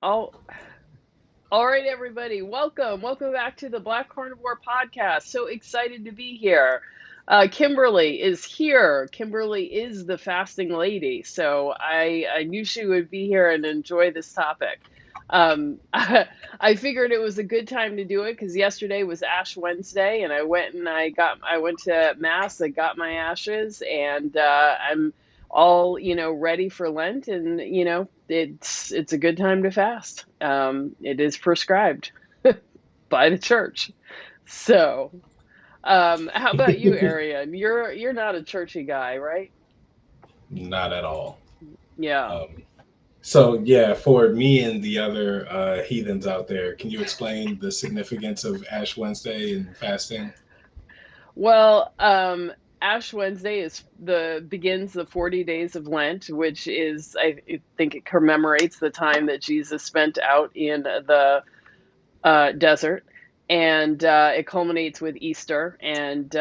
All, all right, everybody. Welcome. Welcome back to the Black Carnivore podcast. So excited to be here. Kimberly is here. Kimberly is the fasting lady. So I knew she would be here and enjoy this topic. I figured it was a good time to do it because yesterday was Ash Wednesday, and I went to Mass. I got my ashes, and I'm all ready for Lent, and it's a good time to fast. It is prescribed by the church. So, how about you, Arian? You're not a churchy guy, right? Not at all. Yeah. Um, so yeah, for me and the other heathens out there, can you explain the significance of Ash Wednesday and fasting? Well, Ash Wednesday is the begins the 40 days of Lent, which is I think it commemorates the time that Jesus spent out in the desert. And it culminates with Easter. And,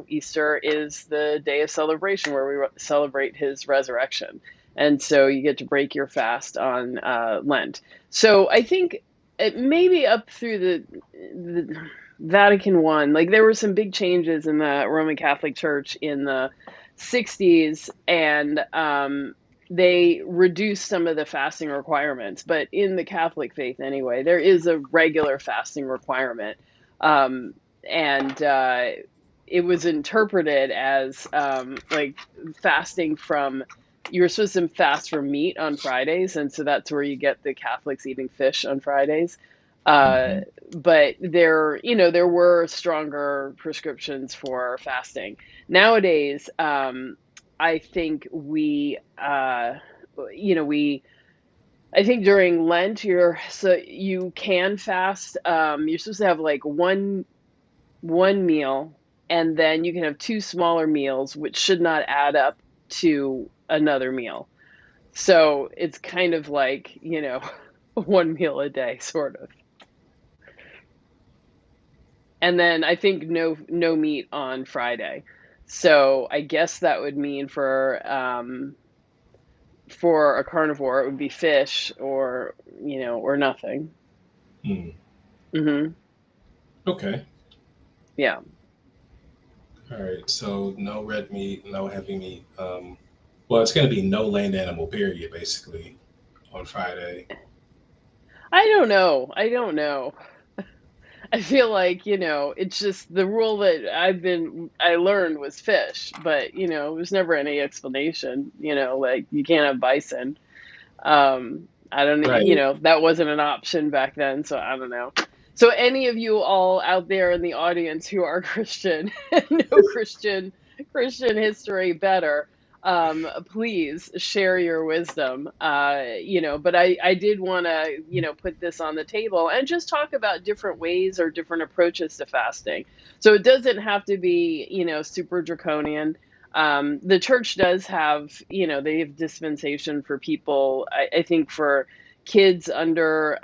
Easter is the day of celebration where we celebrate his resurrection. And so you get to break your fast on Lent. So I think maybe up through the Vatican I, like there were some big changes in the Roman Catholic Church in the 60s, and they reduced some of the fasting requirements, but in the Catholic faith anyway, there is a regular fasting requirement. Um, and It was interpreted as like fasting from, you're supposed to fast from meat on Fridays. And so that's where you get the Catholics eating fish on Fridays. Uh, Hmm. but there were stronger prescriptions for fasting. Nowadays, I think we, I think during Lent, you can fast. You're supposed to have like one meal, and then you can have two smaller meals, which should not add up to another meal. So it's kind of like, one meal a day, sort of. And then I think no meat on Friday. So I guess that would mean for a carnivore, it would be fish or nothing. Hmm. Hmm. Okay. Yeah. All right. So no red meat, no heavy meat. Well, it's going to be no land animal, period, basically, on Friday. I don't know. I don't know. I feel like, it's just the rule that I learned was fish, but, there's never any explanation, like you can't have bison. I don't, Right. that wasn't an option back then, so I don't know. So any of you all out there in the audience who are Christian and know Christian history better, please share your wisdom. But I did want to, put this on the table and just talk about different ways or different approaches to fasting. So it doesn't have to be, super draconian. The church does have, they have dispensation for people, I think for kids under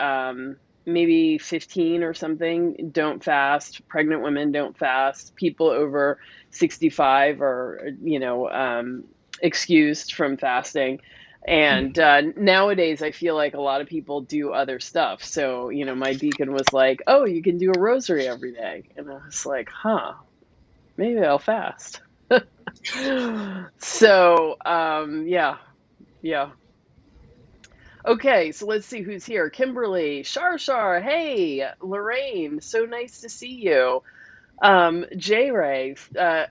maybe 15 or something don't fast. Pregnant women don't fast. People over 65 are, excused from fasting. And Hmm. nowadays, I feel like a lot of people do other stuff. So, my deacon was like, "Oh, you can do a rosary every day." And I was like, huh, maybe I'll fast. So, yeah, yeah. Okay, so let's see who's here. Kimberly, Shar, hey, Lorraine, so nice to see you. J Ray,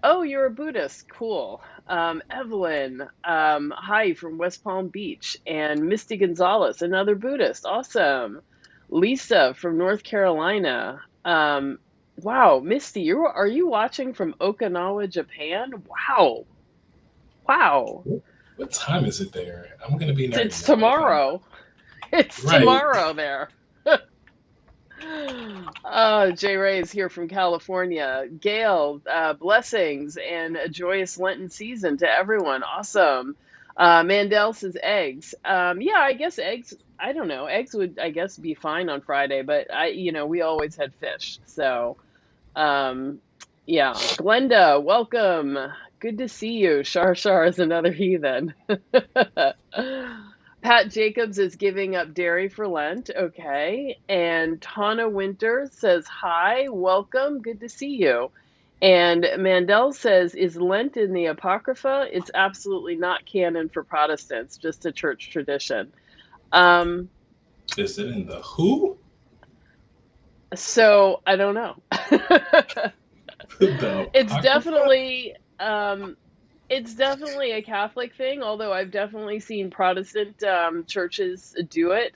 oh, you're a Buddhist, cool. Evelyn, hi from West Palm Beach, and Misty Gonzalez, another Buddhist, awesome. Lisa from North Carolina. Wow, Misty, are you watching from Okinawa, Japan? Wow, wow. What time is it there? I'm going to be nerdy, It's y'all, if I'm tomorrow. It's right. tomorrow there. Jay Ray is here from California. Gail, blessings and a joyous Lenten season to everyone. Awesome. Mandel says eggs. Yeah, I guess eggs. I don't know. Eggs would, I guess, be fine on Friday, but we always had fish. So, um, yeah. Glenda, welcome. Good to see you. Shar is another heathen. Pat Jacobs is giving up dairy for Lent. Okay. And Tana Winter says, hi, welcome. Good to see you. And Mandel says, is Lent in the Apocrypha? It's absolutely not canon for Protestants, just a church tradition. Um, Is it in the who? so I don't know. The It's Apocrypha? definitely a Catholic thing, although I've definitely seen Protestant churches do it.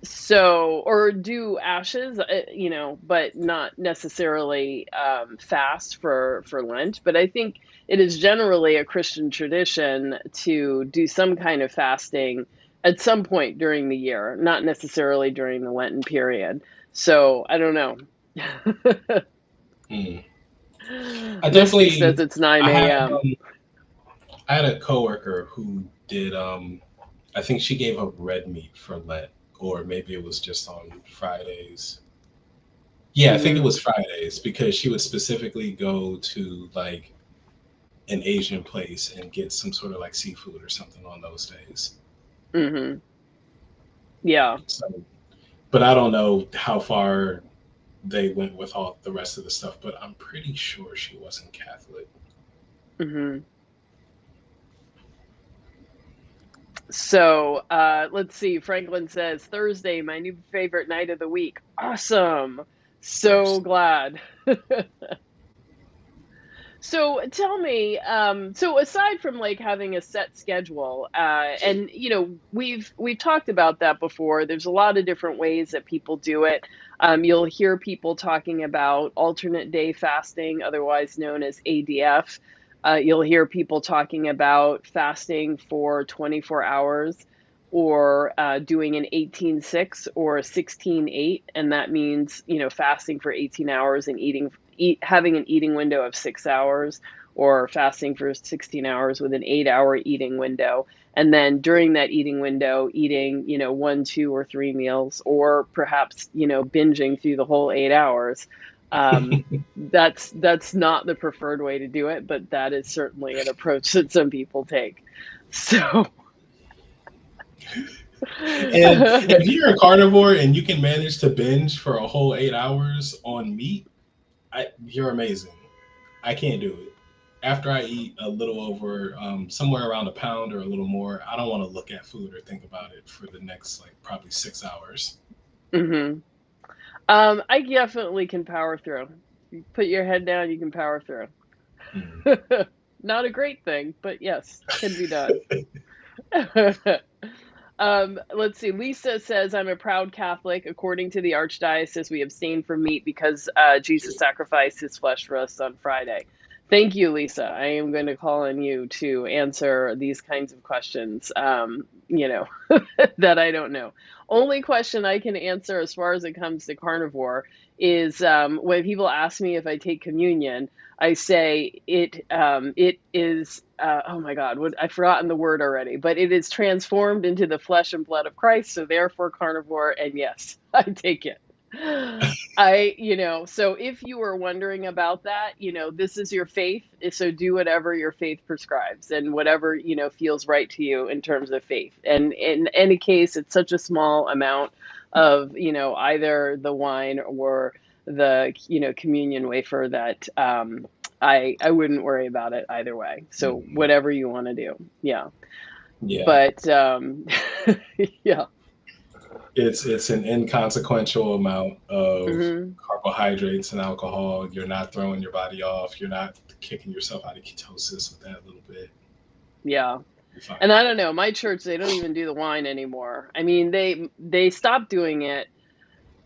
So, or do ashes, but not necessarily fast for Lent. But I think it is generally a Christian tradition to do some kind of fasting at some point during the year, not necessarily during the Lenten period. So I don't know. Hmm. I Misty says definitely, it's 9 I had, a.m. I had a coworker who did, I think she gave up red meat for Lent, or maybe it was just on Fridays. Yeah, I think it Hmm. was Fridays because she would specifically go to like an Asian place and get some sort of like seafood or something on those days. Hmm. Yeah. So, but I don't know how far they went with all the rest of the stuff, but I'm pretty sure she wasn't Catholic. Hmm. So let's see. Franklin says Thursday, my new favorite night of the week. Awesome. So Nice. glad. So tell me, so aside from like having a set schedule, and we've talked about that before. There's a lot of different ways that people do it. You'll hear people talking about alternate day fasting, otherwise known as ADF. You'll hear people talking about fasting for 24 hours, or doing an 18-6 or a 16-8, and that means fasting for 18 hours and having an eating window of 6 hours, or fasting for 16 hours with an 8 hour eating window. And then during that eating window, eating, one, two, or three meals, or perhaps, binging through the whole 8 hours. That's not the preferred way to do it, but that is certainly an approach that some people take. So, And if you're a carnivore and you can manage to binge for a whole 8 hours on meat, you're amazing. I can't do it. After I eat a little over, somewhere around a pound or a little more, I don't want to look at food or think about it for the next like probably 6 hours. mhm. I definitely can power through. You put your head down, you can power through. Mm. Not a great thing, but yes, can be done. Let's see. Lisa says, I'm a proud Catholic. According to the Archdiocese, we abstain from meat because Jesus sacrificed his flesh for us on Friday. Thank you, Lisa. I am going to call on you to answer these kinds of questions, that I don't know. Only question I can answer as far as it comes to carnivore is when people ask me if I take communion, I say it is oh my God, I've forgotten the word already, but it is transformed into the flesh and blood of Christ, so therefore carnivore, and yes, I take it. So if you were wondering about that, this is your faith, so do whatever your faith prescribes and whatever, feels right to you in terms of faith. And in any case, it's such a small amount of, either the wine or the, communion wafer that I wouldn't worry about it either way. So Mm. whatever you want to do. Yeah. Yeah, But yeah. it's an inconsequential amount of Hmm. carbohydrates and alcohol. You're not throwing your body off. You're not kicking yourself out of ketosis with that little bit. Yeah. You're fine. And I don't know, my church, they don't even do the wine anymore. I mean, they stopped doing it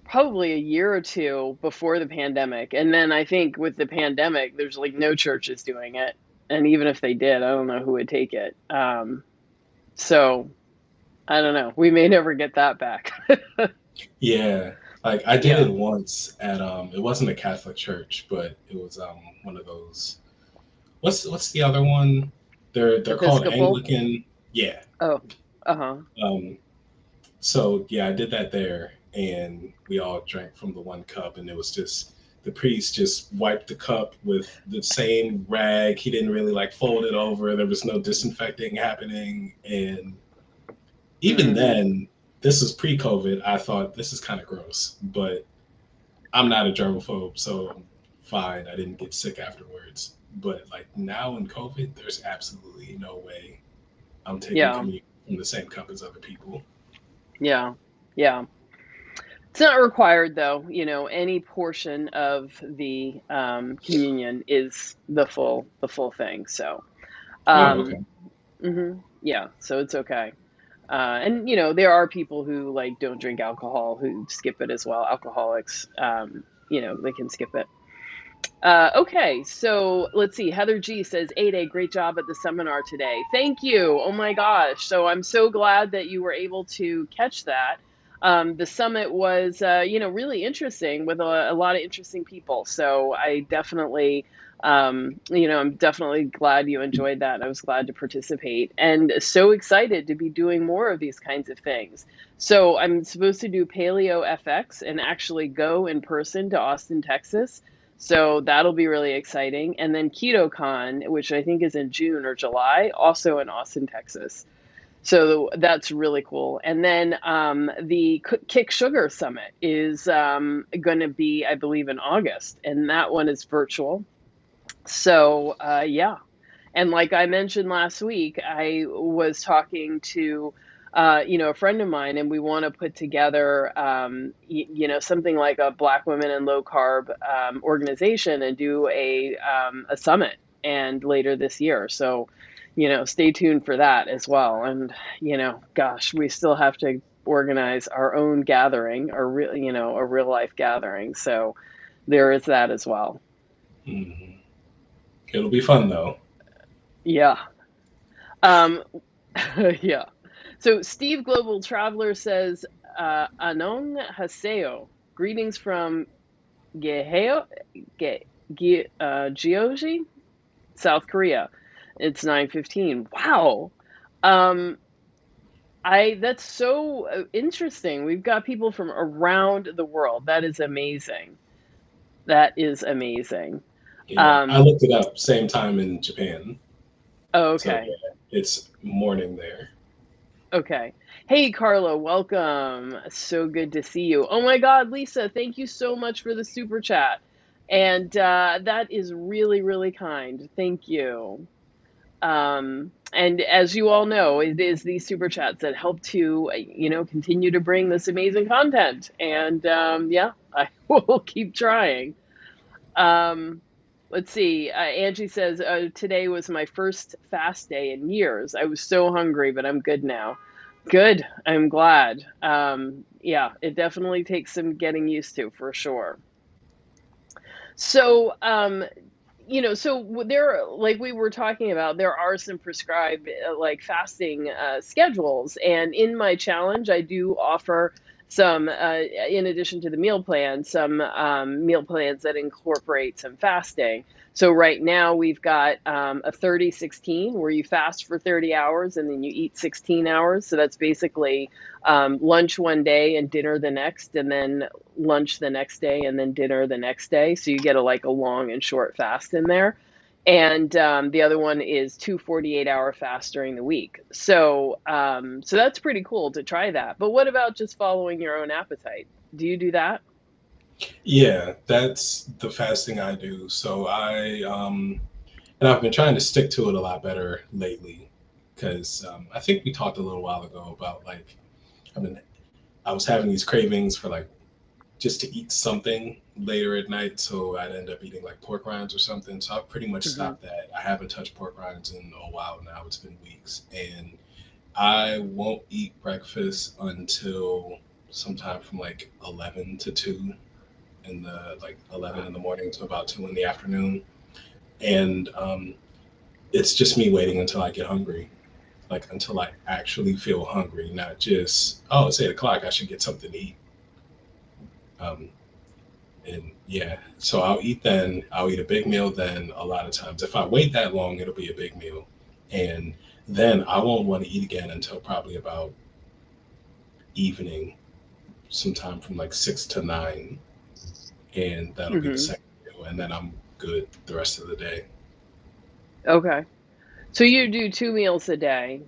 probably a year or two before the pandemic. And then I think with the pandemic, there's like no churches doing it. And even if they did, I don't know who would take it. So I don't know. We may never get that back. Yeah, like I did Yeah. it once at it wasn't a Catholic church, but it was one of those. What's the other one? They're called Episcopal. Anglican. Yeah. Oh, uh-huh. Um, so yeah, I did that there, and we all drank from the one cup, and it was just the priest just wiped the cup with the same rag. He didn't really like fold it over. There was no disinfecting happening, and even Hmm. then, this is pre-COVID. I thought this is kind of gross, but I'm not a germaphobe, so I'm fine. I didn't get sick afterwards. But like now in COVID, there's absolutely no way I'm taking Yeah. communion from the same cup as other people. Yeah. Yeah. It's not required though. Any portion of the communion is the full thing. So, Oh, okay. um, yeah. So it's okay. And there are people who like don't drink alcohol who skip it as well. Alcoholics, they can skip it. Okay, so let's see. Heather G says, Ada, great job at the seminar today. Thank you. Oh my gosh. So I'm so glad that you were able to catch that. The summit was, really interesting with a lot of interesting people. So I definitely, I'm definitely glad you enjoyed that. I was glad to participate and so excited to be doing more of these kinds of things. So I'm supposed to do Paleo FX and actually go in person to Austin, Texas. So that'll be really exciting. And then KetoCon, which I think is in June or July, also in Austin, Texas. So that's really cool. And then the Kick Sugar Summit is going to be, I believe, in August. And that one is virtual. So, yeah. And like I mentioned last week, I was talking to, a friend of mine, and we want to put together, something like a Black Women in Low Carb organization and do a summit and later this year. So, stay tuned for that as well. And, gosh, we still have to organize our own gathering, or a real life gathering. So there is that as well. Hmm. It'll be fun though. Yeah. Um, yeah. So Steve Global Traveler says, Anong Haseo. Greetings from Geheo, Gyeonggi, South Korea. It's 9:15. Wow. Um, that's so interesting. We've got people from around the world. That is amazing. That is amazing. Yeah, I Um, looked it up. Same time in Japan, oh, so okay. yeah, it's morning there. Okay. Hey, Carla, welcome. So good to see you. Oh my God, Lisa, thank you so much for the super chat. And that is really, really kind. Thank you. And as you all know, it is these super chats that help to, continue to bring this amazing content. And yeah, I will keep trying. Um, let's see. Angie says, today was my first fast day in years. I was so hungry, but I'm good now. Good. I'm glad. Yeah, it definitely takes some getting used to for sure. So, there, like we were talking about, there are some prescribed like fasting schedules, and in my challenge, I do offer some, in addition to the meal plan, some meal plans that incorporate some fasting. So right now we've got a 30-16 where you fast for 30 hours and then you eat 16 hours. So that's basically lunch one day and dinner the next, and then lunch the next day and then dinner the next day. So you get a long and short fast in there. And the other one is 2 48-hour fasts during the week. So that's pretty cool to try that. But what about just following your own appetite? Do you do that? Yeah, that's the fasting I do. So and I've been trying to stick to it a lot better lately because I think we talked a little while ago about like I mean I was having these cravings for like just to eat something later at night, so I'd end up eating like pork rinds or something. So I've pretty much Hmm. stopped that. I haven't touched pork rinds in a while now. It's been weeks, and I won't eat breakfast until sometime from like 11 to 2 in the like 11 in the morning to about 2 in the afternoon, and it's just me waiting until I get hungry, like until I actually feel hungry, not just it's 8 o'clock. I should get something to eat. Um, And yeah, so I'll eat then. I'll eat a big meal then. A lot of times, if I wait that long, it'll be a big meal, and then I won't want to eat again until probably about evening, sometime from like 6 to 9, and that'll be the Hmm. second meal, and then I'm good the rest of the day. Okay. So you do 2 meals a day.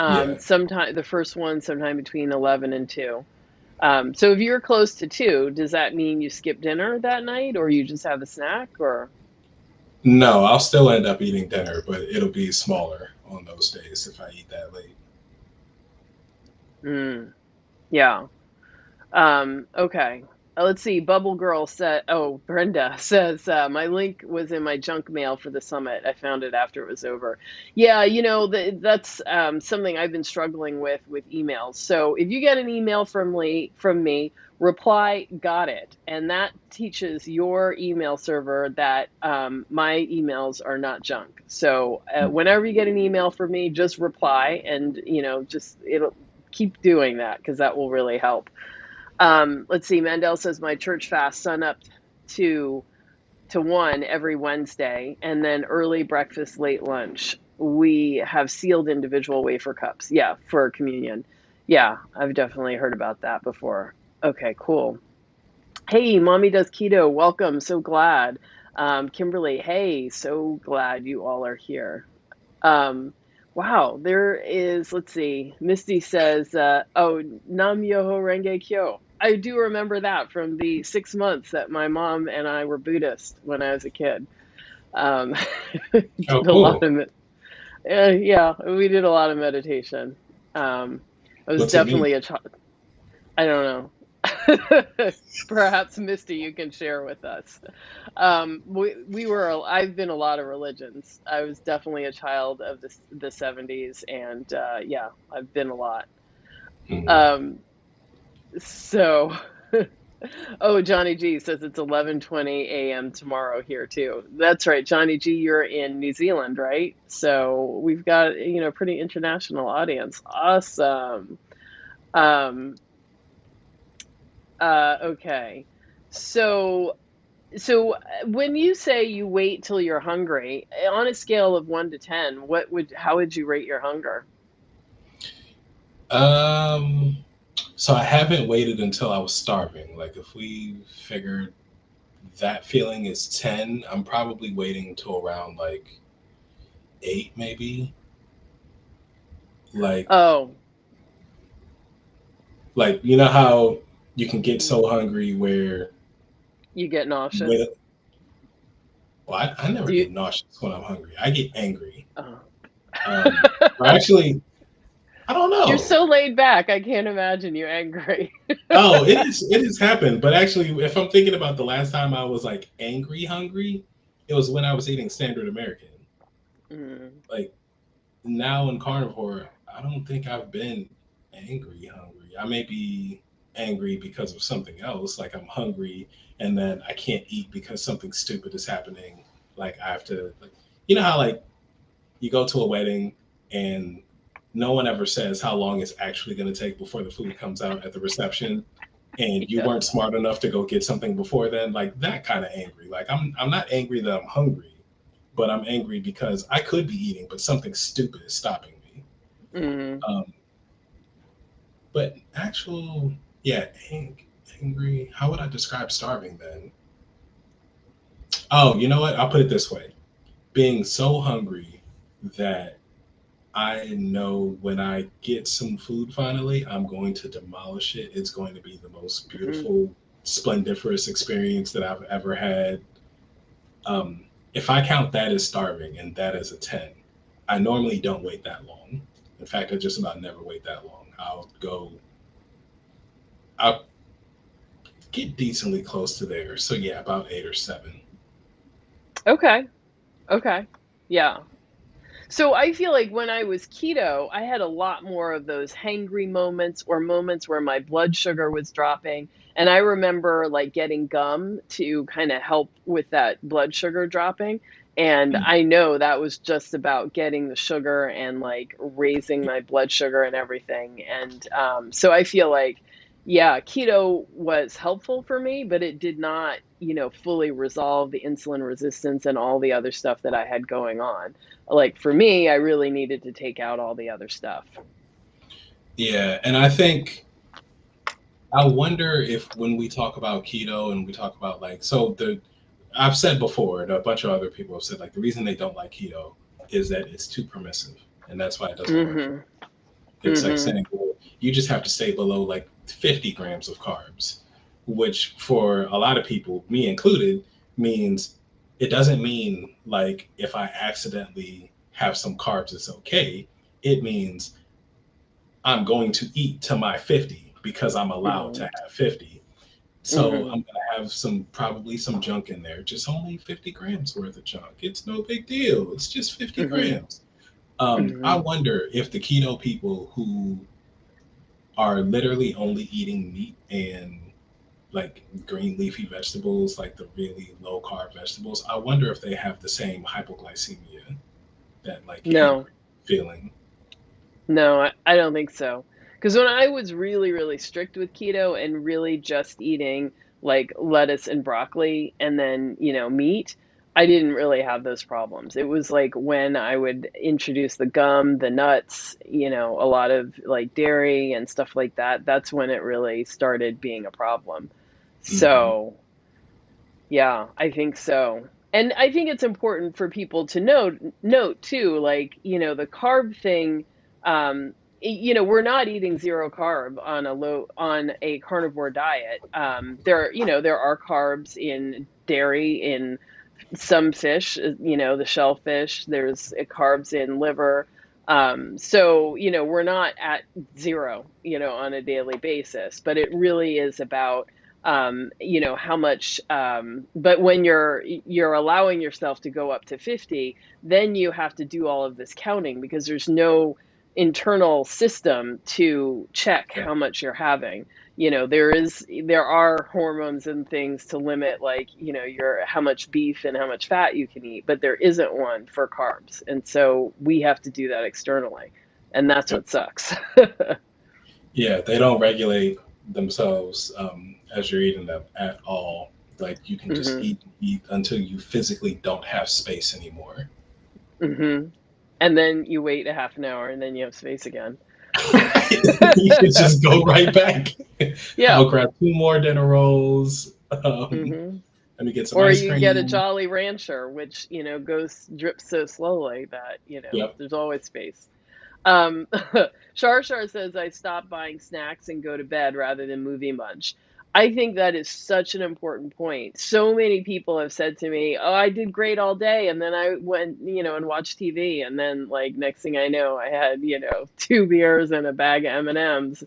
Yeah. Sometime the first one sometime between 11 and 2. So if you're close to 2, does that mean you skip dinner that night or you just have a snack or? No, I'll still end up eating dinner, but it'll be smaller on those days if I eat that late. Mm, yeah. Okay. Let's see. Bubble Girl said, oh, Brenda says, my link was in my junk mail for the summit. I found it after it was over. Yeah, that's something I've been struggling with emails. So if you get an email from me, reply, got it. And that teaches your email server that my emails are not junk. So whenever you get an email from me, just reply and, just it'll keep doing that because that will really help. Let's see. Mandel says my church fast sun up to to 1 every Wednesday, and then early breakfast, late lunch. We have sealed individual wafer cups. Yeah, for communion. Yeah, I've definitely heard about that before. Okay, cool. Hey, mommy does keto. Welcome. So glad. Kimberly, hey, so glad you all are here. Um, wow, there is, let's see, Misty says, oh, Nam Yoho Renge Kyo. I do remember that from the 6 months that my mom and I were Buddhist when I was a kid. Um, Oh, did a lot cool. of it. Yeah, we did a lot of meditation. I was What's it mean? definitely a child. I don't know. Perhaps Misty, you can share with us. We were. I've been a lot of religions. I was definitely a child of the 70s, and yeah, I've been a lot. Hmm. Um, so, oh, Johnny G says it's 11:20 a.m. tomorrow here too. That's right, Johnny G. You're in New Zealand, right? So we've got pretty international audience. Awesome. Um, okay. So when you say you wait till you're hungry, on a scale of 1 to 10, how would you rate your hunger? Um, so I haven't waited until I was starving. Like if we figured that feeling is 10, I'm probably waiting until around like 8 maybe. Like Oh, you know how you can get mm, so hungry where you get nauseous. when well, I never Do you? get nauseous when I'm hungry. I get angry. Oh. Um, or actually, I don't You're know. so laid back. I can't imagine you angry. Oh, it has happened. But actually, if I'm thinking about the last time I was like angry hungry, it was when I was eating standard American. Mm, Like now in carnivore, I don't think I've been angry hungry. I may be angry because of something else, like I'm hungry and then I can't eat because something stupid is happening. Like I have to like you know how like you go to a wedding and no one ever says how long it's actually going to take before the food comes out at the reception and you yeah. weren't smart enough to go get something before then, like that kind of angry. Like I'm not angry that I'm hungry, but I'm angry because I could be eating but something stupid is stopping me. Mm, um, but actual yeah angry, how would I describe starving then? Oh, you know what, I'll put it this way: being so hungry that I know when I get some food finally, I'm going to demolish it. It's going to be the most mm, beautiful, splendiferous experience that I've ever had. If I count that as starving and that as a 10, I normally don't wait that long. In fact, I just about never wait that long. I'll get decently close to there. So yeah, about 8 or 7. okay. Okay. Yeah. So I feel like when I was keto, I had a lot more of those hangry moments or moments where my blood sugar was dropping. And I remember like getting gum to kind of help with that blood sugar dropping. And Mm. I know that was just about getting the sugar and like raising my blood sugar and everything. And so I feel like, yeah, keto was helpful for me, but it did not, fully resolve the insulin resistance and all the other stuff that I had going on. Like for me, I really needed to take out all the other stuff. Yeah, and I wonder if when we talk about keto and we talk about like so the I've said before, and a bunch of other people have said like the reason they don't like keto is that it's too permissive, and that's why it doesn't work for Hmm. them. It's like Mhm. saying, well, you just have to stay below like 50 grams of carbs, which for a lot of people, me included, means it doesn't mean like if I accidentally have some carbs, it's okay. It means I'm going to eat to my 50 because I'm allowed to Mhm. have 50. So Mhm. I'm gonna have some probably some junk in there, just only 50 grams worth of junk. It's no big deal. It's just 50 Mhm. grams. I Mhm. wonder if the keto people who are literally only eating meat and like green leafy vegetables, like the really low carb vegetables, I wonder if they have the same hypoglycemia that like you're No. feeling. No, I don't think so. Because when I was really, really strict with keto and really just eating like lettuce and broccoli and then, meat, I didn't really have those problems. It was like when I would introduce the gum, the nuts, a lot of like dairy and stuff like that, that's when it really started being a problem. Mm-hmm. So, yeah, I think so. And I think it's important for people to note too, like, the carb thing, we're not eating zero carb on a carnivore diet. There are carbs in dairy, in some fish, the shellfish, there's carbs in liver. So, we're not at zero, on a daily basis, but it really is about how much but when you're allowing yourself to go up to 50, then you have to do all of this counting because there's no internal system to check Yeah. how much you're having. There are hormones and things to limit, like, your how much beef and how much fat you can eat, but there isn't one for carbs, and so we have to do that externally, and that's Yep. what sucks. Yeah, they don't regulate themselves as you're eating them at all. Like you can just Hmm. eat until you physically don't have space anymore. Hmm. And then you wait a half an hour and then you have space again. You can just go right back. Yeah. I'll grab two more dinner rolls. Hmm. Let me get some Or ice you get a cream. Jolly Rancher, which, drips so slowly that, Yep. there's always space. Um, Shar Shar says, I stop buying snacks and go to bed rather than movie munch. I think that is such an important point. So many people have said to me, "Oh, I did great all day, and then I went, and watched TV, and then like next thing I know, I had, two beers and a bag of M&Ms."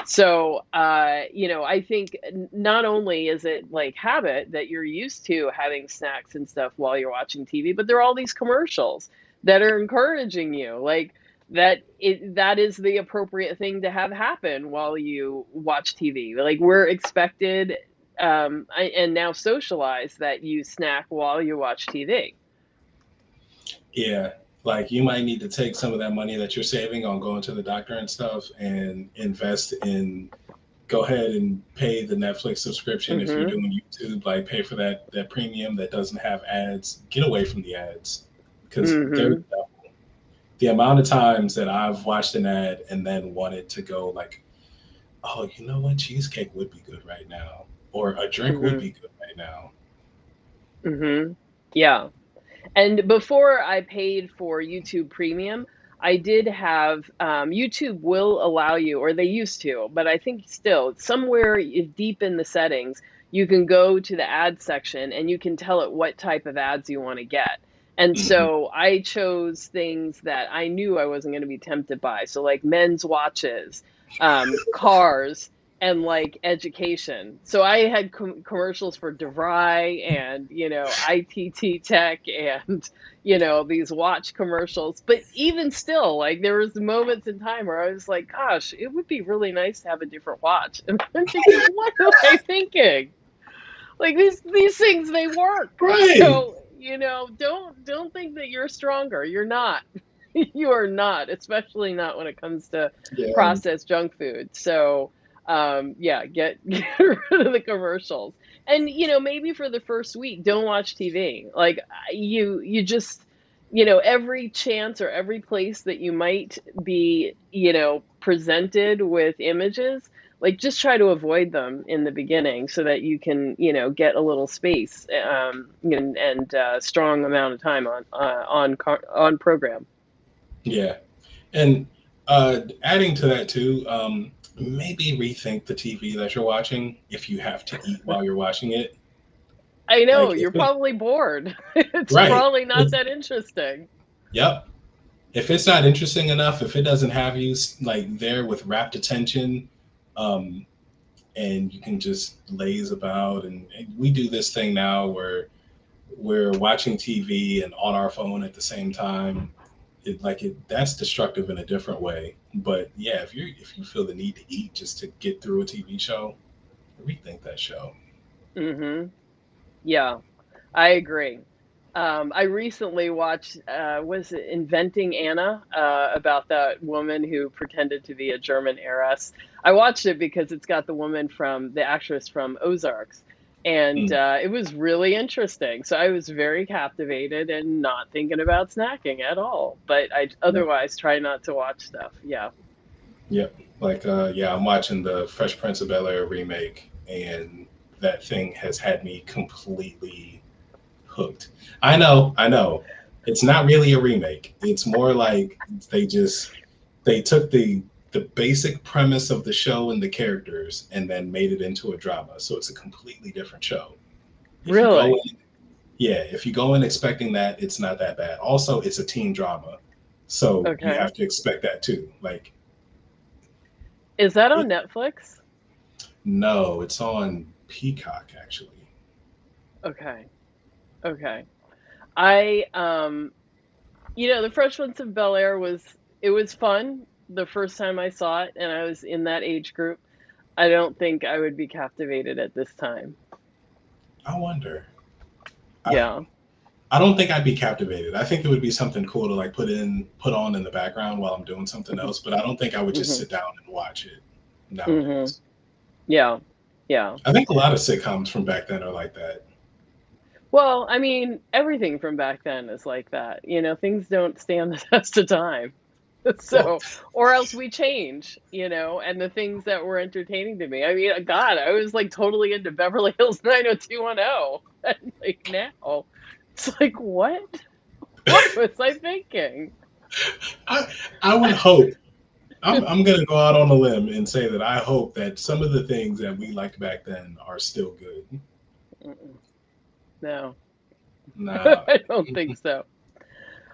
So, I think not only is it like habit that you're used to having snacks and stuff while you're watching TV, but there are all these commercials that are encouraging you, like that is the appropriate thing to have happen while you watch TV. Like we're expected, and now socialized that you snack while you watch TV. Yeah. Like you might need to take some of that money that you're saving on going to the doctor and stuff and invest in go ahead and pay the Netflix subscription if you're Mhm. doing YouTube. Like pay for that premium that doesn't have ads. Get away from the ads because Mhm. the amount of times that I've watched an ad and then wanted to go like, oh, you know what, cheesecake would be good right now, or a drink would be Mhm. good right now. Mhm. Yeah. And before I paid for YouTube Premium, I did have YouTube will allow you, or they used to, but I think still somewhere deep in the settings, you can go to the ad section and you can tell it what type of ads you want to get. And Mm-hmm. so I chose things that I knew I wasn't going to be tempted by. So, like men's watches, cars, and like education. So I had commercials for DeVry and, ITT Tech and, these watch commercials. But even still, like there was moments in time where I was like, gosh, it would be really nice to have a different watch. And I'm thinking, what am I thinking? Like these things, they work. Right. So, don't think that you're stronger. You're not. You are not, especially not when it comes to Yeah. processed junk food. So, yeah, get rid of the commercials. And, maybe for the first week, don't watch TV. Like you just, every chance or every place that you might be, presented with images, like just try to avoid them in the beginning so that you can, get a little space, and strong amount of time on program. Yeah. And Adding to that too, maybe rethink the TV that you're watching if you have to eat while you're watching it. I know, Like if you're it, probably bored. It's right, probably not if, that interesting. yep. If it's not interesting enough, if it doesn't have you like there with rapt attention, um, and you can just laze about, and we do this thing now where we're watching TV and on our phone at the same time. That's destructive in a different way. But yeah, if you feel the need to eat just to get through a TV show, rethink that show. Mhm. Yeah, I agree. I recently watched, was it Inventing Anna, about that woman who pretended to be a German heiress. I watched it because it's got the actress from Ozarks, and Mm, it was really interesting. So I was very captivated and not thinking about snacking at all. But I yeah, otherwise try not to watch stuff. Yeah. yep. Like yeah, I'm watching the Fresh Prince of Bel Air remake, and that thing has had me completely hooked. I know. It's not really a remake. It's more like they took the basic premise of the show and the characters and then made it into a drama. So it's a completely different show. If you go Really? in, yeah, if you go in expecting that, it's not that bad. Also, it's a teen drama. So you Okay. have to expect that too. Like Is that it, on Netflix? no, it's on Peacock actually. Okay. Okay. I the Fresh Prince of Bel-Air was fun the first time I saw it, and I was in that age group. I don't think I would be captivated at this time. I wonder. I, Yeah. I don't think I'd be captivated. I think it would be something cool to like put on in the background while I'm doing something else, but I don't think I would just Mhm. sit down and watch it Mhm. nowadays. Yeah. Yeah. I think a lot of sitcoms from back then are like that. Well, I mean, everything from back then is like that. Things don't stand the test of time. Well, So, or else we change, and the things that were entertaining to me. I mean, God, I was like totally into Beverly Hills 90210. And like now, it's like, what? What was I thinking? I I would hope. I'm gonna go out on a limb and say that I hope that some of the things that we liked back then are still good. Mm-mm. No, Nah. I don't think so.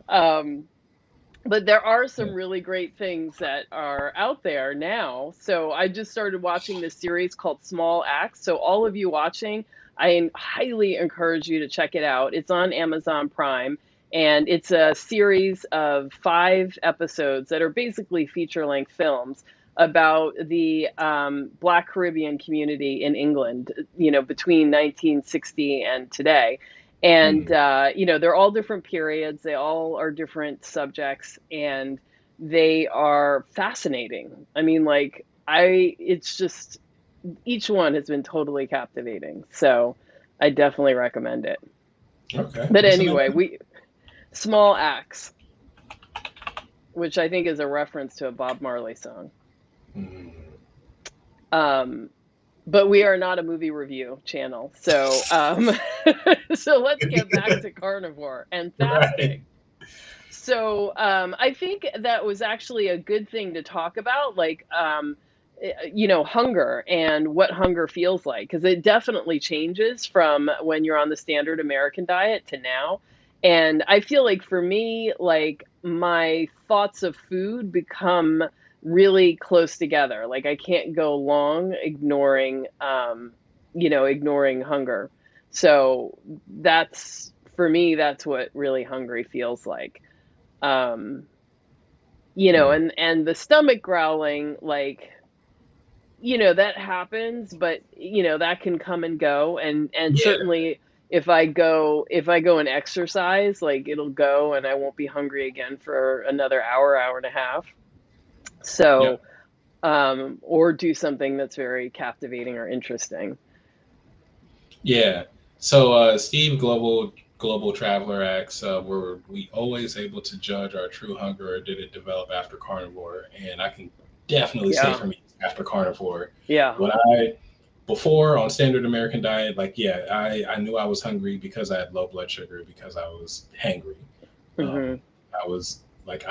Um, but there are Yeah. some really great things that are out there now. So I just started watching this series called Small Acts. So all of you watching, I highly encourage you to check it out. It's on Amazon Prime, and it's a series of 5 episodes that are basically feature-length films about the Black Caribbean community in England, between 1960 and today. And Mm, they're all different periods, they all are different subjects, and they are fascinating. I mean, like, it's just, each one has been totally captivating, so I definitely recommend it. okay. But What's the name? anyway, we Small Acts, which I think is a reference to a Bob Marley song. Mm. um but we are not a movie review channel, so so let's get back to carnivore and Right. fasting. So I think that was actually a good thing to talk about, like, hunger and what hunger feels like, because it definitely changes from when you're on the standard American diet to now. And I feel like for me, like, my thoughts of food become really close together. Like, I can't go long ignoring hunger. So that's for me, that's what really hungry feels like. um Mm. and the stomach growling, like, that happens, but that can come and go, and Yeah. certainly if I go and exercise, like, it'll go and I won't be hungry again for another hour and a half. Yep. So or do something that's very captivating or interesting. Yeah. So Steve Global Traveler asks, were we always able to judge our true hunger, or did it develop after carnivore? And I can definitely say Yeah. for me, after carnivore, Yeah. when I before on standard American diet, like yeah, I knew I was hungry because I had low blood sugar because I was hangry. Hmm. I was like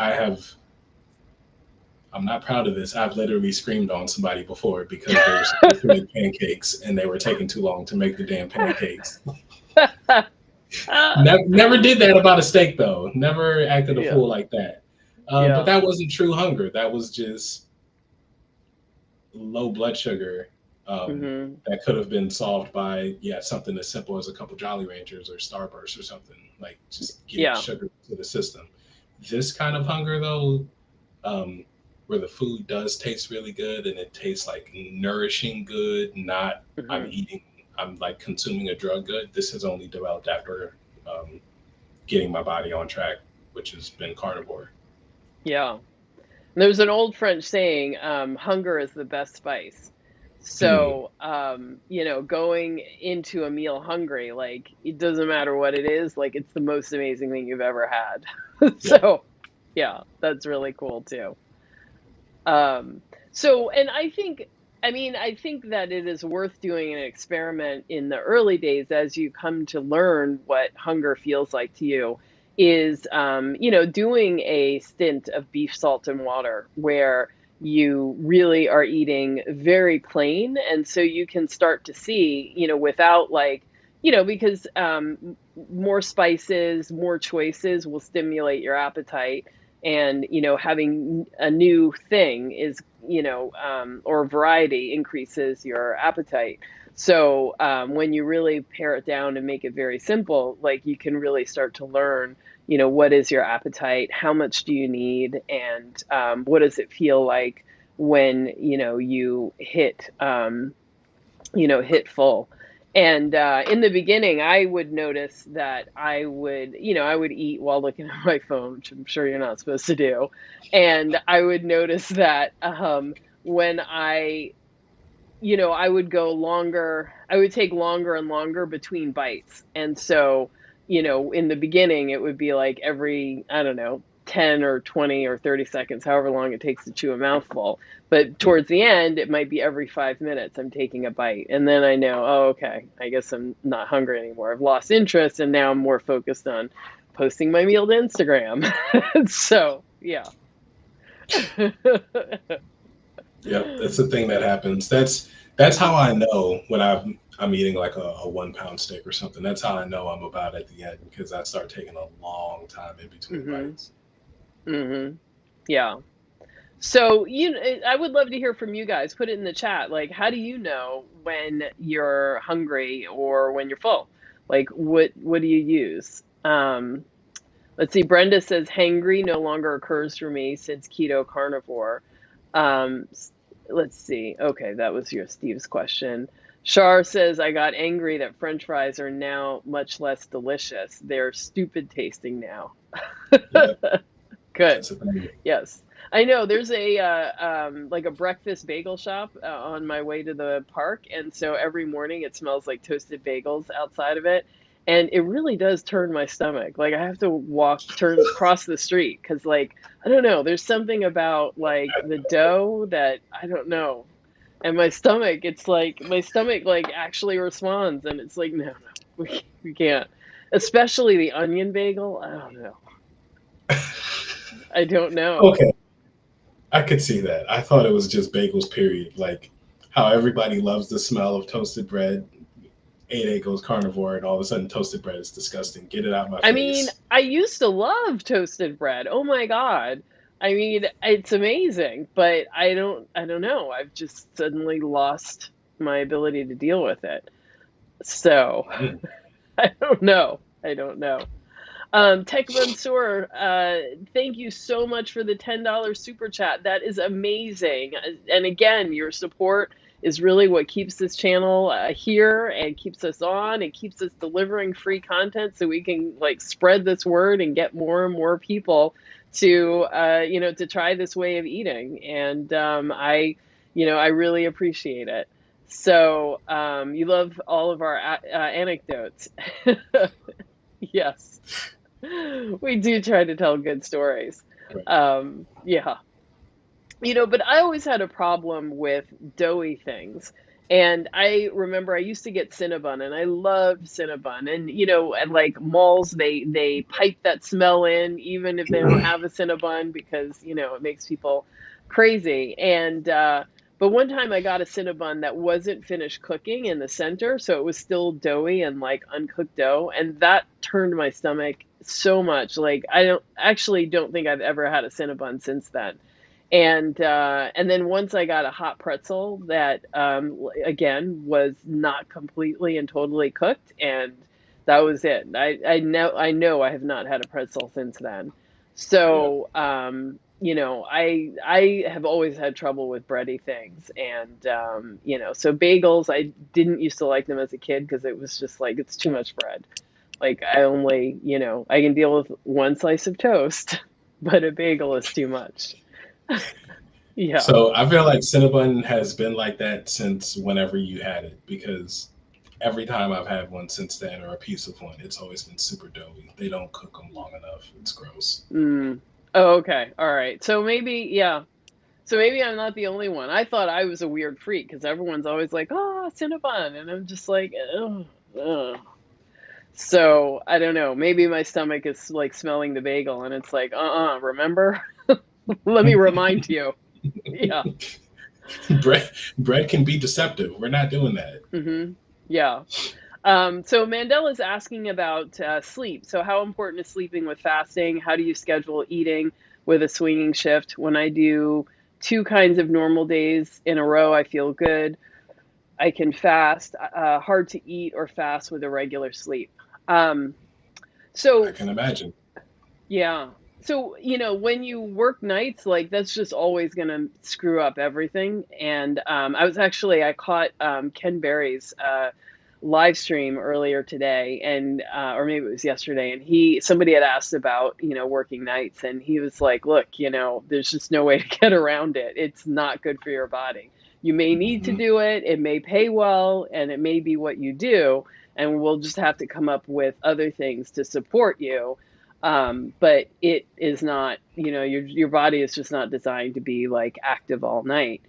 I'm not proud of this. I've literally screamed on somebody before because they were supposed to make pancakes and they were taking too long to make the damn pancakes. Never did that about a steak though. Never acted a Yeah, fool like that. But yeah. that wasn't true hunger. That was just low blood sugar. Hmm. That could have been solved by something as simple as a couple Jolly Ranchers or Starburst or something like just getting Yeah. sugar to the system. This kind of hunger though, um, where the food does taste really good and it tastes like nourishing good, not I'm Hmm. eating, I'm like consuming a drug good. This has only developed after um, getting my body on track, which has been carnivore. Yeah. There's an old French saying, hunger is the best spice. Mm, So, going into a meal hungry, like it doesn't matter what it is, like it's the most amazing thing you've ever had. yeah. So, yeah, that's really cool too. Um, and I think that it is worth doing an experiment in the early days as you come to learn what hunger feels like to you is, doing a stint of beef, salt, and water where you really are eating very plain. And so you can start to see, without because more spices, more choices will stimulate your appetite, and having a new thing is or variety increases your appetite. So when you really pare it down and make it very simple, like you can really start to learn what is your appetite, how much do you need, and what does it feel like when you hit full. And in the beginning, I would notice that I would eat while looking at my phone, which I'm sure you're not supposed to do. And I would notice that when I would go longer, I would take longer and longer between bites. And so, in the beginning, it would be like every, I don't know, 10 or 20 or 30 seconds, however long it takes to chew a mouthful. But Mm. towards the end, it might be every 5 minutes I'm taking a bite. And then I know, oh, okay, I guess I'm not hungry anymore. I've lost interest and now I'm more focused on posting my meal to Instagram. So, yeah. Yep, that's the thing that happens. That's how I know when I'm eating like a 1 pound steak or something. That's how I know I'm about at the end because I start taking a long time in between Hmm. bites. Hmm. Yeah. So, I would love to hear from you guys. Put it in the chat. Like, how do you know when you're hungry or when you're full? Like, what do you use? Let's see. Brenda says hangry no longer occurs for me since keto carnivore. Um, s- let's see. Okay, that was your Steve's question. Shar says I got angry that French fries are now much less delicious. They're stupid tasting now. Yep, Good. that's the thing. Yes. I know there's a like a breakfast bagel shop on my way to the park, and so every morning it smells like toasted bagels outside of it, and it really does turn my stomach. Like I have to cross the street because like I don't know, there's something about like the dough that I don't know, and my stomach like actually responds, and it's like no, we can't, especially the onion bagel. I don't know. I don't know. Okay, I could see that. I thought it was just bagels, period. Like how everybody loves the smell of toasted bread. 8A goes carnivore, and all of a sudden toasted bread is disgusting. Get it out my I mean, face. I used to love toasted bread. Oh my God. I mean, it's amazing, but I don't know. I've just suddenly lost my ability to deal with it. So, Mm. I don't know. I don't know. Tech Mansour, thank you so much for the $10 super chat. That is amazing. And again, your support is really what keeps this channel here and keeps us on and keeps us delivering free content so we can like spread this word and get more and more people to try this way of eating. And I really appreciate it. So, you love all of our anecdotes. Yes. We do try to tell good stories. Right. Yeah. But I always had a problem with doughy things. And I remember I used to get Cinnabon and I loved Cinnabon. And at like malls they pipe that smell in even if they don't have a Cinnabon because it makes people crazy. And but one time I got a Cinnabon that wasn't finished cooking in the center, so it was still doughy and like uncooked dough, and that turned my stomach so much. Like I don't think I've ever had a Cinnabon since then. And then once I got a hot pretzel that again was not completely and totally cooked, and that was it. I know I have not had a pretzel since then. Yeah. So I have always had trouble with bready things, and so bagels, I didn't used to like them as a kid because it was just like it's too much bread. Like I only, I can deal with one slice of toast, but a bagel is too much. Yeah. So I feel like Cinnabon has been like that since whenever you had it, because every time I've had one since then, or a piece of one, it's always been super doughy. They don't cook them long enough. It's gross. Mm. Oh, okay. All right. So maybe, yeah. So maybe I'm not the only one. I thought I was a weird freak because everyone's always like, "Oh, Cinnabon," and I'm just like, "Ugh, ugh." So I don't know. Maybe my stomach is like smelling the bagel, and it's like, remember? Let me remind you. Yeah. bread can be deceptive. We're not doing that. Yeah. So Mandela's asking about sleep. So how important is sleeping with fasting? How do you schedule eating with a swinging shift? When I do two kinds of normal days in a row, I feel good. I can fast. Hard to eat or fast with irregular sleep. Um, I so can imagine. yeah. So, when you work nights, like that's just always going to screw up everything. And I caught Ken Berry's live stream earlier today, and or maybe it was yesterday, and somebody had asked about, working nights, and he was like, look, there's just no way to get around it. It's not good for your body. You may need to Hmm. do it. It may pay well, and it may be what you do, and we'll just have to come up with other things to support you, but it is not, your body is just not designed to be like active all night.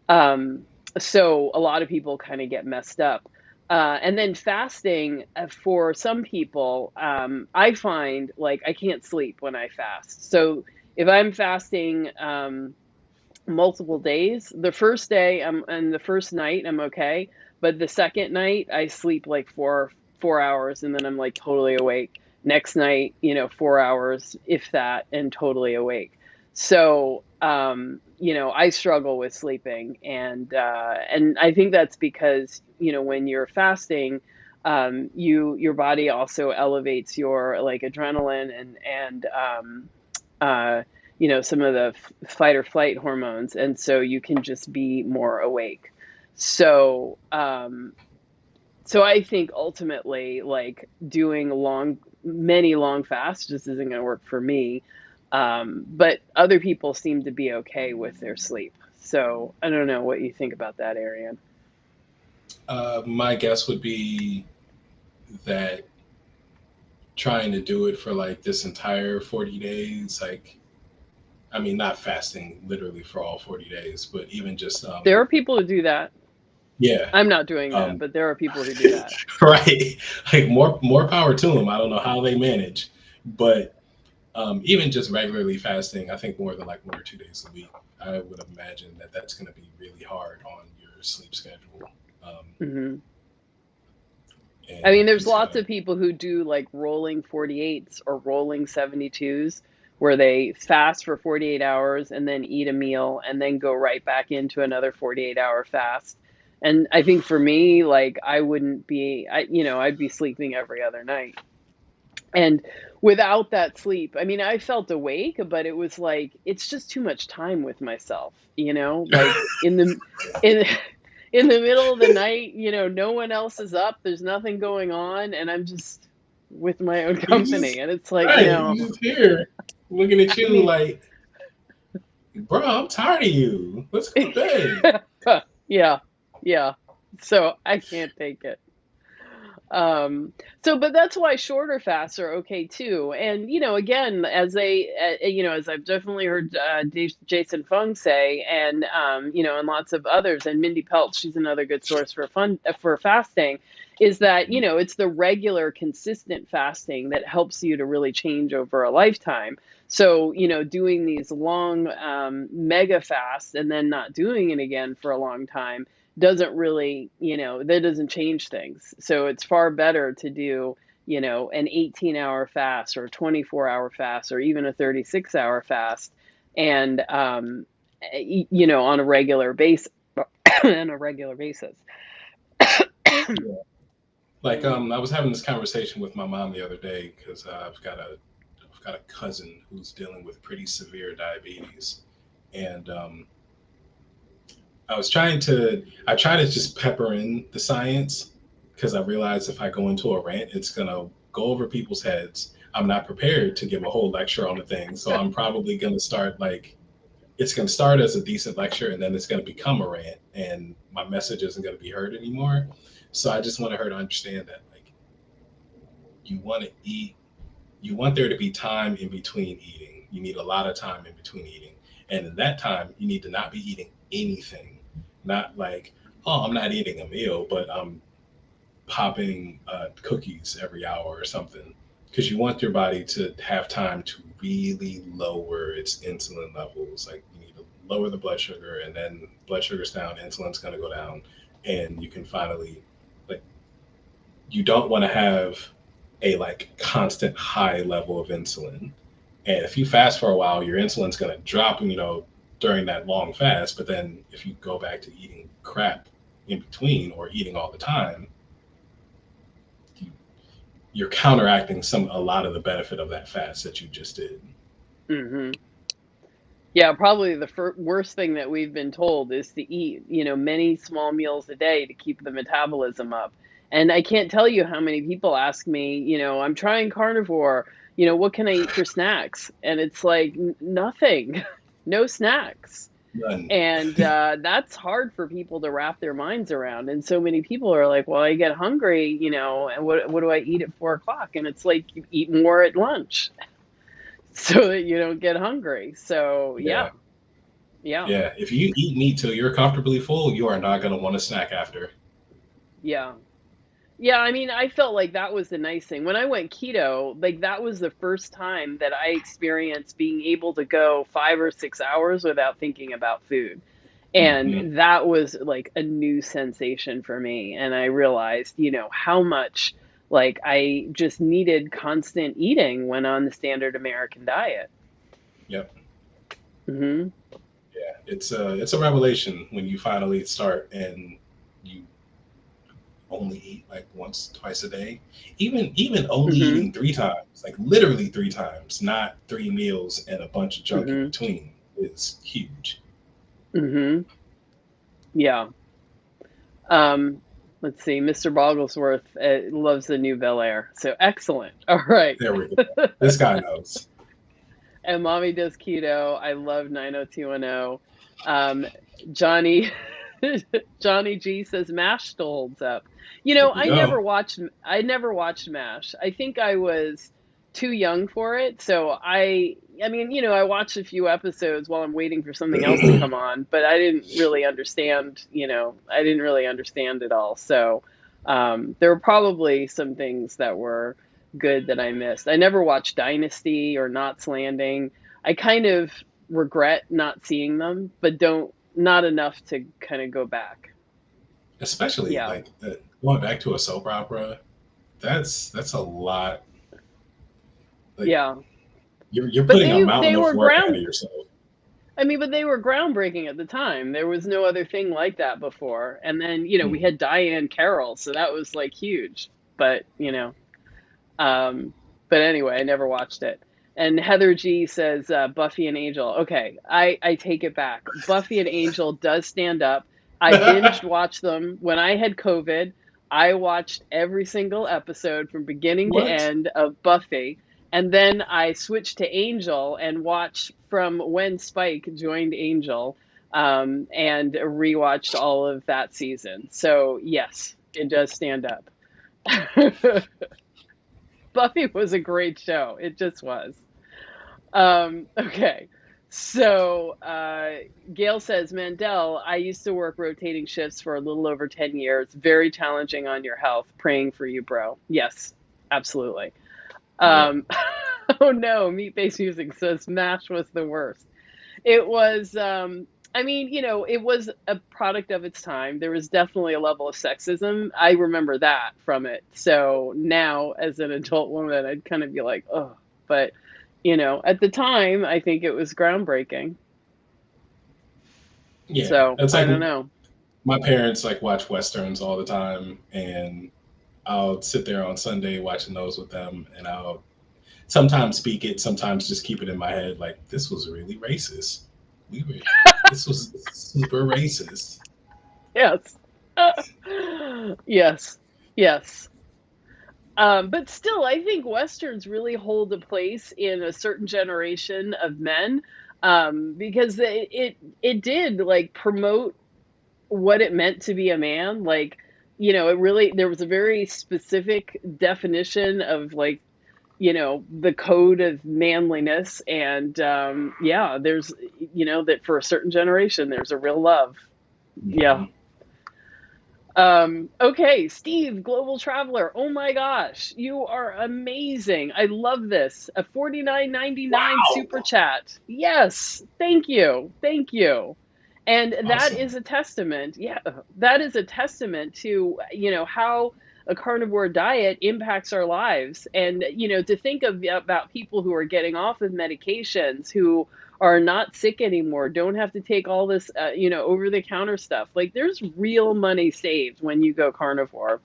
Um, so a lot of people kind of get messed up. And then fasting, for some people, I find like I can't sleep when I fast. So if I'm fasting multiple days, the first day and the first night I'm okay, but the second night I sleep like four hours, and then I'm like totally awake. Next night, 4 hours, if that, and totally awake. So I struggle with sleeping, and I think that's because when you're fasting, your body also elevates your like adrenaline and some of the fight or flight hormones, and so you can just be more awake. So so I think ultimately, like doing many long fasts just isn't going to work for me. But other people seem to be okay with their sleep. So I don't know what you think about that, Ariane. My guess would be that trying to do it for like this entire 40 days, like, I mean, not fasting literally for all 40 days, but even just, There are people who do that. yeah, I'm not doing that, um, but there are people who do that. right. Like more power to them. I don't know how they manage, but even just regularly fasting, I think more than like 1 or 2 days a week, I would imagine that that's going to be really hard on your sleep schedule. Um, Hmm. I and mean, there's just kind lots of, of people who do like rolling 48s or rolling 72s, where they fast for 48 hours and then eat a meal and then go right back into another 48-hour fast. And I think for me, like I wouldn't be, I'd be sleeping every other night. And without that sleep, I mean, I felt awake, but it was like it's just too much time with myself, like in in the middle of the night, no one else is up, there's nothing going on, and I'm just with my own you company, just, and it's like, right, no. you just here looking at I you mean, like, bro, I'm tired of you. Let's go to bed. yeah, yeah. So I can't take it. But that's why shorter fasts are okay too. And, again, as I've definitely heard Jason Fung say, and lots of others, and Mindy Peltz, she's another good source for fasting. is that, it's the regular consistent fasting that helps you to really change over a lifetime. So, doing these long mega fasts and then not doing it again for a long time doesn't really, that doesn't change things. So it's far better to do, an 18-hour fast or a 24-hour fast or even a 36-hour fast, and on a regular base on a regular basis. Yeah. Like Mm. I was having this conversation with my mom the other day because I've got a cousin who's dealing with pretty severe diabetes, and I try to just pepper in the science because I realize if I go into a rant, it's gonna go over people's heads. I'm not prepared to give a whole lecture on the thing, so I'm probably gonna start like it's gonna start as a decent lecture and then it's gonna become a rant, and my message isn't gonna be heard anymore. So I just wanted her to understand that like you want to eat, you want there to be time in between eating. You need a lot of time in between eating, and in that time, you need to not be eating anything. Not like, oh, I'm not eating a meal, but I'm popping cookies every hour or something, because you want your body to have time to really lower its insulin levels. Like you need to lower the blood sugar, and then blood sugar's down, insulin's going to go down, and you can finally like you don't want to have a like constant high level of insulin. And if you fast for a while, your insulin's going to drop, during that long fast. But then if you go back to eating crap in between or eating all the time, you, you're counteracting a lot of the benefit of that fast that you just did. Hmm. Yeah, probably the worst thing that we've been told is to eat, many small meals a day to keep the metabolism up. And I can't tell you how many people ask me, I'm trying carnivore, what can I eat for snacks? And it's like nothing, no snacks. None. And that's hard for people to wrap their minds around. And so many people are like, well, I get hungry, and what do I eat at 4 o'clock? And it's like you eat more at lunch so that you don't get hungry. So Yeah. yeah, yeah, Yeah. If you eat meat till you're comfortably full, you are not going to want a snack after. yeah. Yeah, I mean, I felt like that was the nice thing. When I went keto, like that was the first time that I experienced being able to go 5 or 6 hours without thinking about food. Hmm. And that was like a new sensation for me. And I realized, how much like I just needed constant eating when on the standard American diet. Yep. Hmm. Yeah. It's a revelation when you finally start and you only eat like once, twice a day. Even only Hmm. eating 3 times, like literally 3 times, not 3 meals and a bunch of junk in Hmm. between, is huge. Hmm. Yeah. Um, let's see. Mr. Bogglesworth loves the new Bel Air. So excellent. All right. There we go. This guy knows. And mommy does keto. I love 90210. Um, Johnny Johnny G says MASH still holds up. There we I go. never watched MASH. I think I was too young for it. So I mean, I watched a few episodes while I'm waiting for something else to come on, but I didn't really understand, I didn't really understand it all. So there were probably some things that were good that I missed. I never watched Dynasty or Knots Landing. I kind of regret not seeing them, but don't not enough to kind of go back. Especially Yeah. like going back to a soap opera. That's a lot. Like Yeah. you're But putting a they mountain of were work ahead of yourself. but they were groundbreaking at the time. There was no other thing like that before. And then, we Mhm. had Diane Carroll, so that was like huge. But, um but anyway, I never watched it. And Heather G says Buffy and Angel. Okay, I take it back. Buffy and Angel does stand up. I binged watched them when I had COVID. I watched every single episode from beginning to What? end of Buffy. And then I switched to Angel and watched from when Spike joined Angel, and rewatched all of that season. So, yes, it does stand up. Buffy was a great show. It just was. Okay. So Gail says, Mandel, I used to work rotating shifts for a little over 10 years. Very challenging on your health. Praying for you, bro. Yes, absolutely. Yeah. Um, oh no, Meat Based Music says MASH was the worst. It was, I mean, it was a product of its time. There was definitely a level of sexism. I remember that from it. So now, as an adult woman, I'd kind of be like, oh, but, at the time, I think it was groundbreaking. Yeah. So That's I like don't know. my parents like watch westerns all the time, and I'll sit there on Sunday watching those with them, and I'll sometimes speak it, sometimes just keep it in my head. Like this was really racist. We were, this was super racist. Yes. Yes. Yes. But still, I think westerns really hold a place in a certain generation of men, because it did like promote what it meant to be a man. Like, it really there was a very specific definition of like, the code of manliness, and yeah, there's that for a certain generation, there's a real love. Yeah. Mhm. Okay, Steve, global traveler. Oh my gosh, you are amazing. I love this. A 49.99 super Wow. chat. Yes, thank you. Thank you. And that Awesome. is a testament. Yeah, that is a testament to, how a carnivore diet impacts our lives. And, to think of about people who are getting off of medications, who are not sick anymore, don't have to take all this, over the counter stuff. Like, there's real money saved when you go carnivore.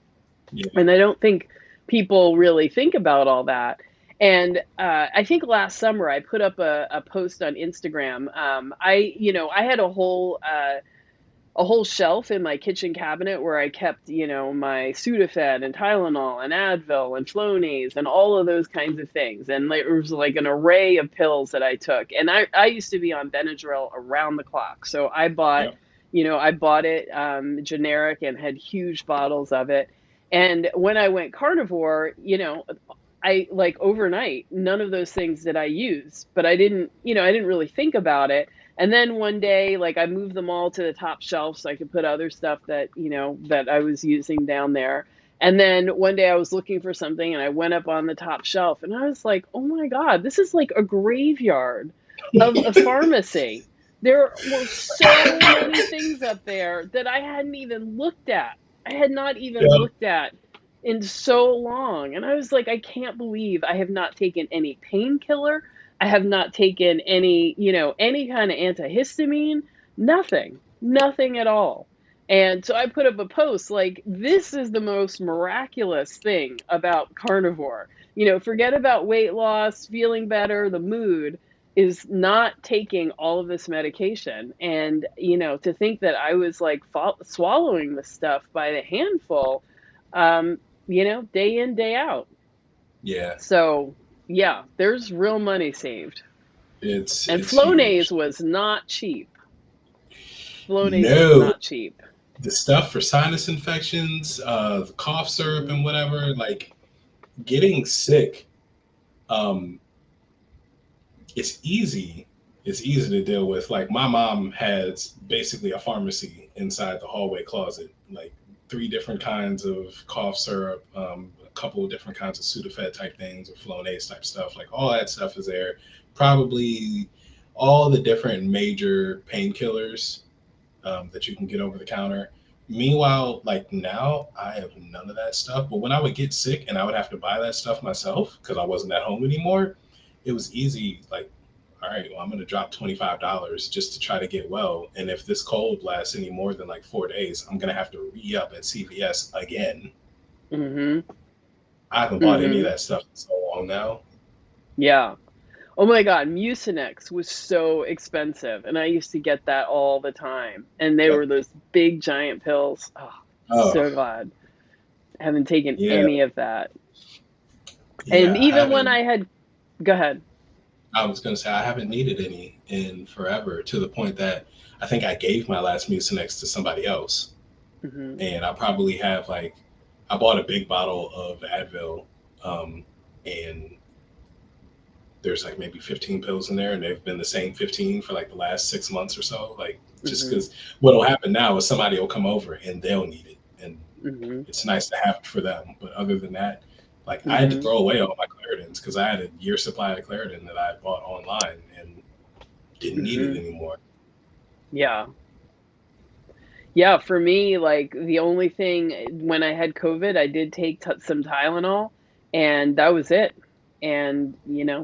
Yeah. And I don't think people really think about all that. And I think last summer I put up a post on Instagram. I had a whole shelf in my kitchen cabinet where I kept, my Sudafed and Tylenol and Advil and Flonase and all of those kinds of things. And there was like an array of pills that I took. And I used to be on Benadryl around the clock. So Yep. I bought it generic and had huge bottles of it. And when I went carnivore, I like overnight, none of those things did I use, but I didn't really think about it. And then one day, like I moved them all to the top shelf so I could put other stuff that I was using down there. And then one day I was looking for something and I went up on the top shelf and I was like, oh my God, this is like a graveyard of a pharmacy. There were so many things up there that I hadn't even looked at. I had not even Yep. looked at in so long. And I was like, I can't believe I have not taken any painkiller. I have not taken any kind of antihistamine, nothing, nothing at all. And so I put up a post like, this is the most miraculous thing about carnivore. Forget about weight loss, feeling better, the mood is not taking all of this medication. And, to think that I was like swallowing this stuff by the handful, um, day in, day out. Yeah. So, yeah, there's real money saved. And It's Flonase huge. was not cheap. Flonase was No, not cheap. the stuff for sinus infections, the cough syrup Hmm. and whatever, like getting sick, um, it's easy. It's easy to deal with. Like my mom has basically a pharmacy inside the hallway closet, like three different kinds of cough syrup, a couple of different kinds of Sudafed type things, or Flonase type stuff. Like all that stuff is there. Probably all the different major painkillers that you can get over the counter. Meanwhile, like now, I have none of that stuff. But when I would get sick and I would have to buy that stuff myself because I wasn't at home anymore, it was easy. Like, all right, well, I'm going to drop $25 just to try to get well. And if this cold lasts any more than like 4 days, I'm going to have to re up at CVS again. Hmm. I haven't bought any of Hmm. that stuff in so long now. Yeah. Oh my God, Mucinex was so expensive, and I used to get that all the time. And they Yep. were those big giant pills. Oh, Oh, so glad I haven't taken yeah. any of that. And Yeah. I even when haven't. I had, go ahead. I was going to say I haven't needed any in forever to the point that I think I gave my last Mucinex to somebody else. Hmm. And I probably have like, I bought a big bottle of Advil, um, and there's like maybe 15 pills in there, and they've been the same 15 for like the last 6 months or so. Like, just Mm-hmm. because what'll happen now is somebody will come over and they'll need it, and Mm-hmm. it's nice to have it for them. But other than that, like I had to Mm-hmm. throw away all my Claritins because I had a year supply of Claritin that I bought online and didn't need it Mm-hmm. anymore. Yeah. Yeah, for me, like the only thing when I had COVID, I did take some Tylenol, and that was it. And,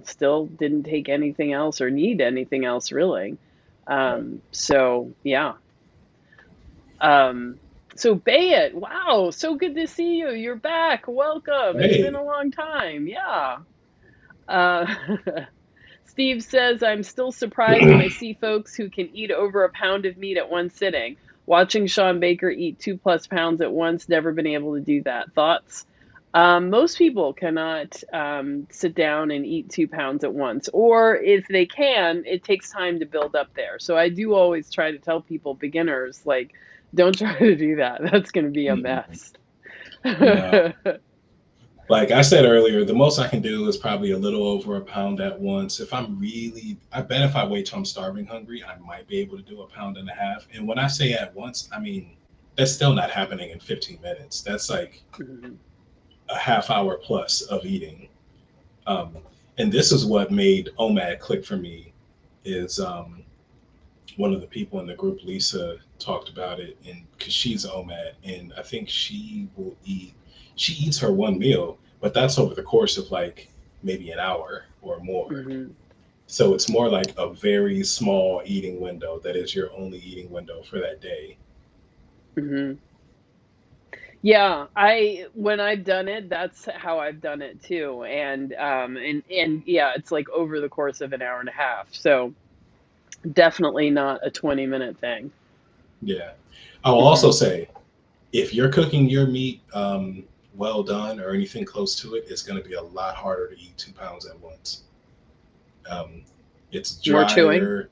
still didn't take anything else or need anything else really. Right. So yeah. Um, so Bayet, wow, so good to see you. You're back. Welcome. It's been Hey, a long time. Yeah. Uh, Steve says, I'm still surprised when I see folks who can eat over a pound of meat at one sitting. Watching Sean Baker eat 2+ pounds at once, never been able to do that. Thoughts? Most people cannot sit down and eat 2 pounds at once, or if they can, it takes time to build up there. So I do always try to tell people, beginners, like, don't try to do that. That's going to be a mm-mm, mess. no. Like I said earlier, the most I can do is probably a little over a pound at once. If I'm really, I bet if I wait till I'm starving hungry, I might be able to do a pound and a half. And when I say at once, I mean, that's still not happening in 15 minutes. That's like Mhm, a half hour plus of eating. Um, and this is what made OMAD click for me is one of the people in the group, Lisa, talked about it, and because she's OMAD, and I think she eats her one meal, but that's over the course of like maybe an hour or more. mhm, So it's more like a very small eating window that is your only eating window for that day. mhm. Yeah, I when I've done it, that's how I've done it too. And yeah, it's like over the course of an hour and a half. So definitely not a 20-minute thing. Yeah. I will also Mhm. say if you're cooking your meat well done or anything close to it, it's going to be a lot harder to eat 2 pounds at once. Um, it's More chewing. drier.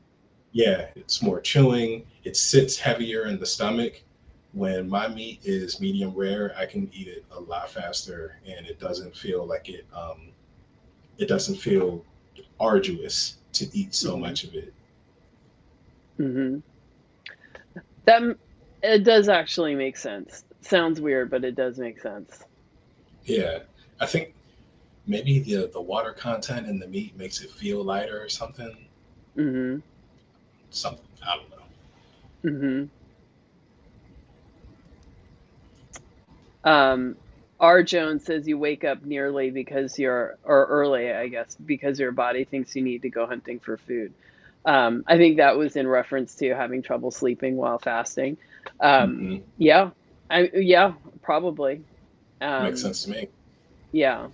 Yeah, it's more chewing. It sits heavier in the stomach. When my meat is medium rare, I can eat it a lot faster, and it doesn't feel like it doesn't feel arduous to eat so Mhm. much of it. Mhm. That it does actually make sense. Sounds weird, but it does make sense. Yeah, I think maybe the water content in the meat makes it feel lighter or something. Mhm. Something I don't know. Mhm. Um, R. Jones says you wake up nearly because or early, I guess, because your body thinks you need to go hunting for food. I think that was in reference to having trouble sleeping while fasting. Hmm. Yeah, yeah, probably. Makes Um, sense to me. yeah,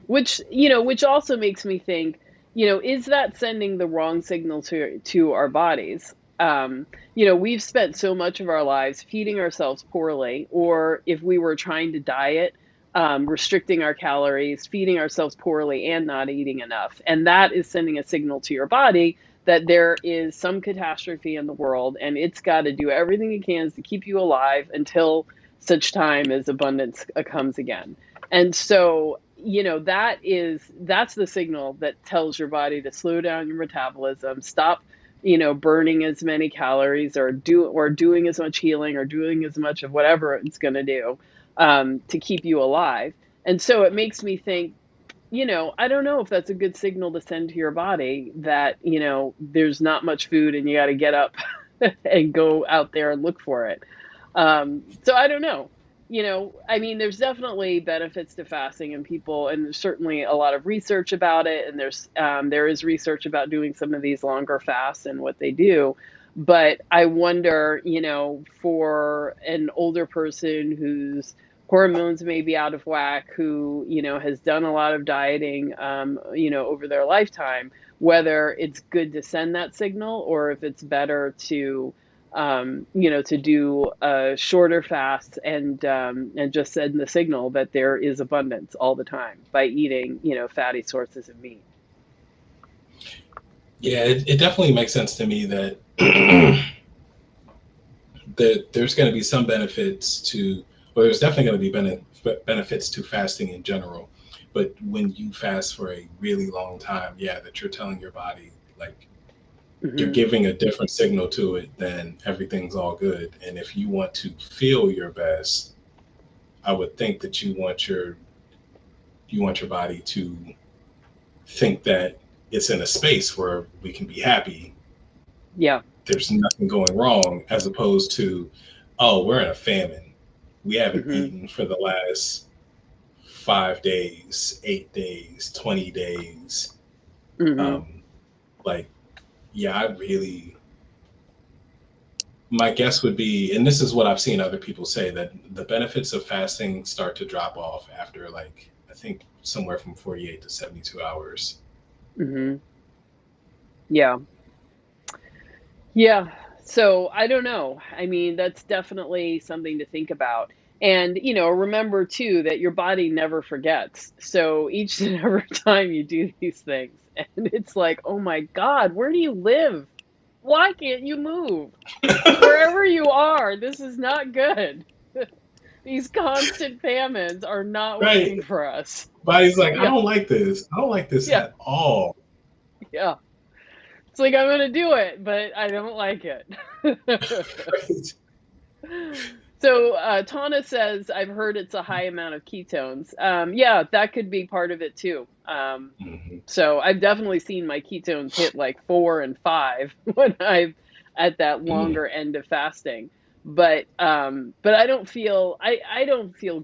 which also makes me think, is that sending the wrong signal to our bodies? We've spent so much of our lives feeding ourselves poorly, or if we were trying to diet, restricting our calories, feeding ourselves poorly, and not eating enough. And that is sending a signal to your body that there is some catastrophe in the world, and it's got to do everything it can to keep you alive until such time as abundance comes again. And so, that's the signal that tells your body to slow down your metabolism, stop, burning as many calories, or doing as much healing, or doing as much of whatever it's going to do, to keep you alive. And so it makes me think, I don't know if that's a good signal to send to your body that, there's not much food and you got to get up and go out there and look for it. So I don't know. I mean, there's definitely benefits to fasting, and there's certainly a lot of research about it, and there is research about doing some of these longer fasts and what they do. But I wonder, for an older person whose hormones may be out of whack, who, has done a lot of dieting, over their lifetime, whether it's good to send that signal, or if it's better to do a shorter fast, and just send the signal that there is abundance all the time by eating, fatty sources of meat. Yeah, it definitely makes sense to me that that there's going to be some benefits to, well, there's definitely going to be benefits to fasting in general. But when you fast for a really long time, yeah, that you're telling your body, like, you're Hmm. giving a different signal to it than everything's all good. And if you want to feel your best, I would think that you want your body to think that it's in a space where we can be happy. Yeah. There's nothing going wrong, as opposed to, oh, we're in a famine. We haven't Hmm. eaten for the last 5 days, 8 days, 20 days. Hmm. Um, like, yeah, my guess would be, and this is what I've seen other people say, that the benefits of fasting start to drop off after, like, I think somewhere from 48 to 72 hours. Hmm. Yeah. Yeah. So I don't know. I mean, that's definitely something to think about. And, remember too that your body never forgets. So each and every time you do these things, and it's like, oh my God, where do you live? Why can't you move? Wherever you are, this is not good. These constant famines are not Right. working for us. Body's like, I Yeah. don't like this. I don't like this Yeah. at all. Yeah. It's like I'm gonna do it, but I don't like it. Right. So, Tana says, I've heard it's a high amount of ketones. Yeah, that could be part of it too. Hmm. So I've definitely seen my ketones hit like 4 and 5 when I've at that Mm. longer end of fasting. But I don't feel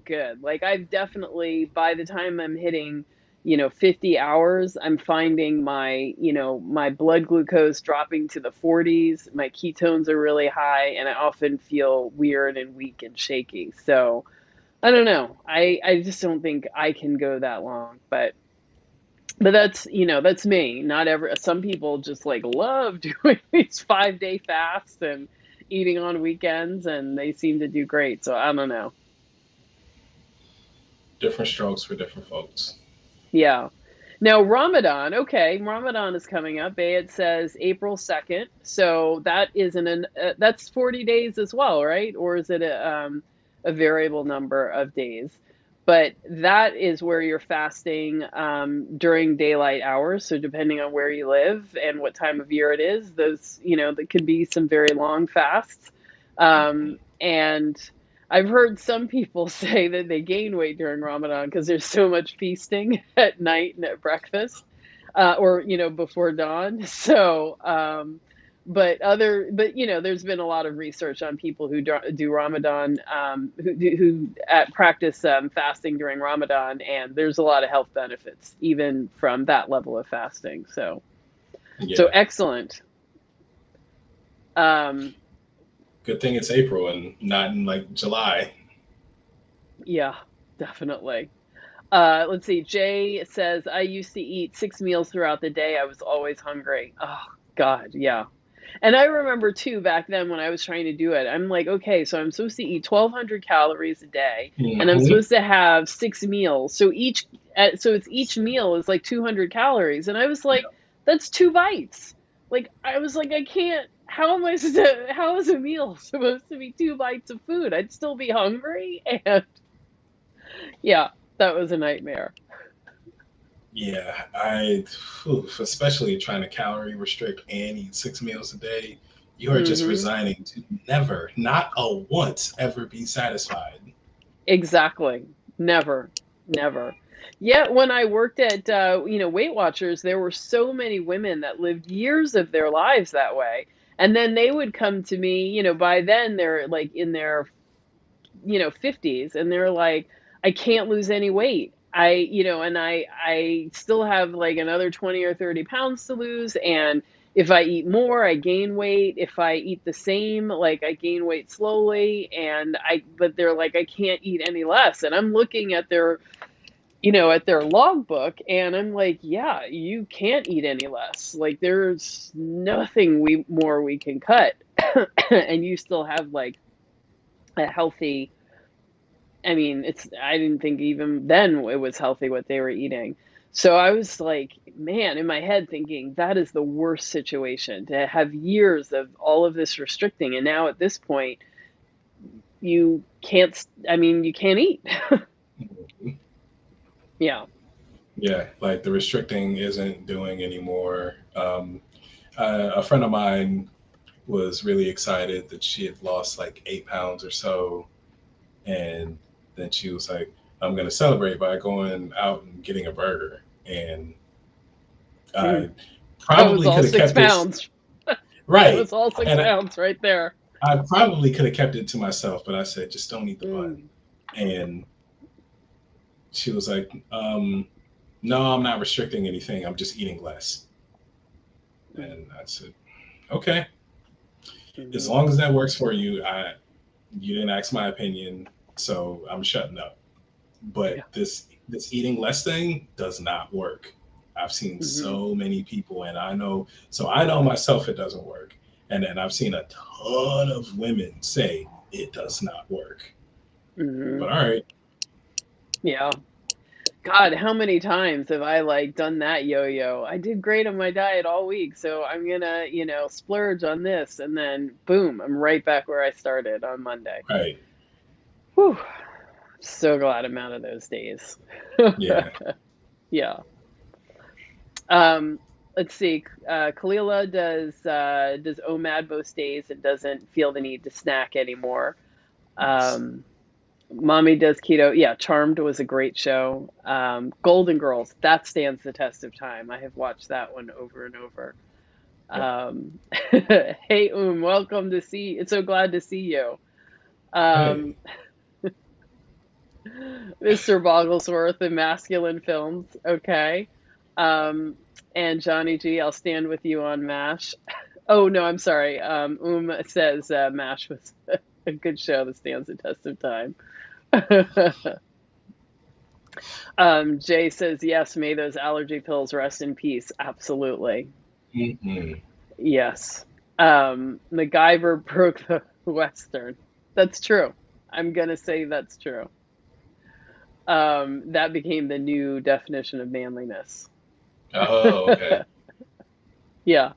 good. Like I've definitely, by the time I'm hitting 50 hours, I'm finding my blood glucose dropping to the 40s. My ketones are really high, and I often feel weird and weak and shaky. So I don't know. I just don't think I can go that long. But that's me. Not every Some people just like love doing these 5-day fasts and eating on weekends, and they seem to do great. So I don't know. Different strokes for different folks. Yeah. Now Ramadan, okay, Ramadan is coming up. It says April 2nd. So that's 40 days as well, right? Or is it a variable number of days? But that is where you're fasting during daylight hours. So depending on where you live and what time of year it is, that could be some very long fasts. And I've heard some people say that they gain weight during Ramadan because there's so much feasting at night and at breakfast, or before dawn. So, there's been a lot of research on people who do Ramadan, who practice fasting during Ramadan, and there's a lot of health benefits even from that level of fasting. So Yeah. excellent. Um, Good thing it's April and not in like July. yeah, definitely. Let's see. Jay says, I used to eat 6 meals throughout the day. I was always hungry. Oh, God, yeah. And I remember too back then when I was trying to do it, I'm like, okay, so I'm supposed to eat 1,200 calories a day, and I'm Hmm. supposed to have 6 meals. So it's each meal is like 200 calories, and I was like, that's 2 bites. Like I was like, I can't. How am I supposed to? How is a meal supposed to be 2 bites of food? I'd still be hungry, and yeah, that was a nightmare. Yeah, especially trying to calorie restrict and eat 6 meals a day, you are just Hmm. resigning to never, not a once, ever be satisfied. Exactly. Never, never. Yet when I worked at Weight Watchers, there were so many women that lived years of their lives that way. And then they would come to me, by then they're like in their 50s, and they're like, I can't lose any weight. And I still have like another 20 or 30 pounds to lose, and if I eat more, I gain weight. If I eat the same, like I gain weight slowly, but they're like, I can't eat any less. And I'm looking at their logbook, and I'm like, yeah, you can't eat any less. Like there's nothing we can cut. And you still have like a healthy. I mean, I didn't think even then it was healthy what they were eating. So I was like, man, in my head thinking that is the worst situation to have years of all of this restricting. And now at this point, you can't, I mean, you can't eat. Yeah. Yeah, like the restricting isn't doing anymore. A friend of mine was really excited that she had lost like 8 pounds or so, and then she was like, "I'm gonna celebrate by going out and getting a burger." And I That was probably all could have six kept it pounds. That right, was all six and pounds right there. I probably could have kept it to myself, but I said, "Just don't eat the bun." Mm, And she was like, "No, I'm not restricting anything. I'm just eating less." mm, And I said, "Okay, as mhm. long as that works for you, you didn't ask my opinion, so I'm shutting up." But Yeah. this eating less thing does not work. I've seen Hmm. so many people, and I know myself it doesn't work. And then I've seen a ton of women say it does not work. Hmm. But all right, Yeah. God, how many times have I like done that yo-yo? I did great on my diet all week, so I'm gonna, splurge on this, and then boom, I'm right back where I started on Monday. right, Whew. So glad I'm out of those days. yeah, Yeah. Um, let's see. Kalila does OMAD most days and doesn't feel the need to snack anymore. nice. Um, Mommy does keto. Yeah, Charmed was a great show. Golden Girls, that stands the test of time. I have watched that one over and over. Yep. Um, hey, welcome to see. It's so glad to see you. Um, Hey, Mr. Bogglesworth in masculine films. Okay. Um, and Johnny G, I'll stand with you on MASH. Oh, no, I'm sorry. Says MASH was a good show that stands the test of time. Jay says, yes, may those allergy pills rest in peace. Absolutely. mm-mm. Yes. MacGyver broke the Western. That's true. I'm going to say that's true. That became the new definition of manliness. Oh, okay. Yeah.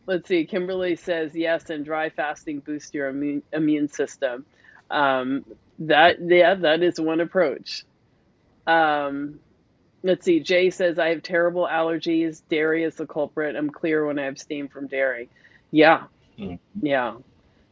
Let's see. Kimberly says yes, and dry fasting boosts your immune system. Um, that is one approach. Um, let's see. Jay says I have terrible allergies. Dairy is the culprit. I'm clear when I abstain from dairy. Yeah, Mm. yeah.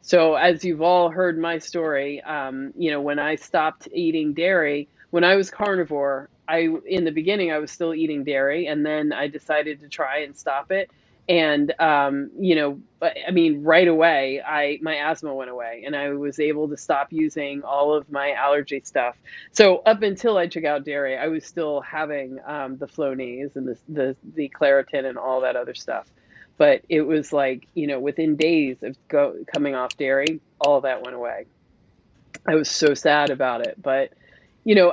So as you've all heard my story, when I stopped eating dairy, when I was carnivore, in the beginning I was still eating dairy, and then I decided to try and stop it. And but I mean, right away, I my asthma went away, and I was able to stop using all of my allergy stuff. So up until I took out dairy, I was still having the Flonase and the Claritin and all that other stuff. But it was like, within days of coming off dairy, all that went away. I was so sad about it. But,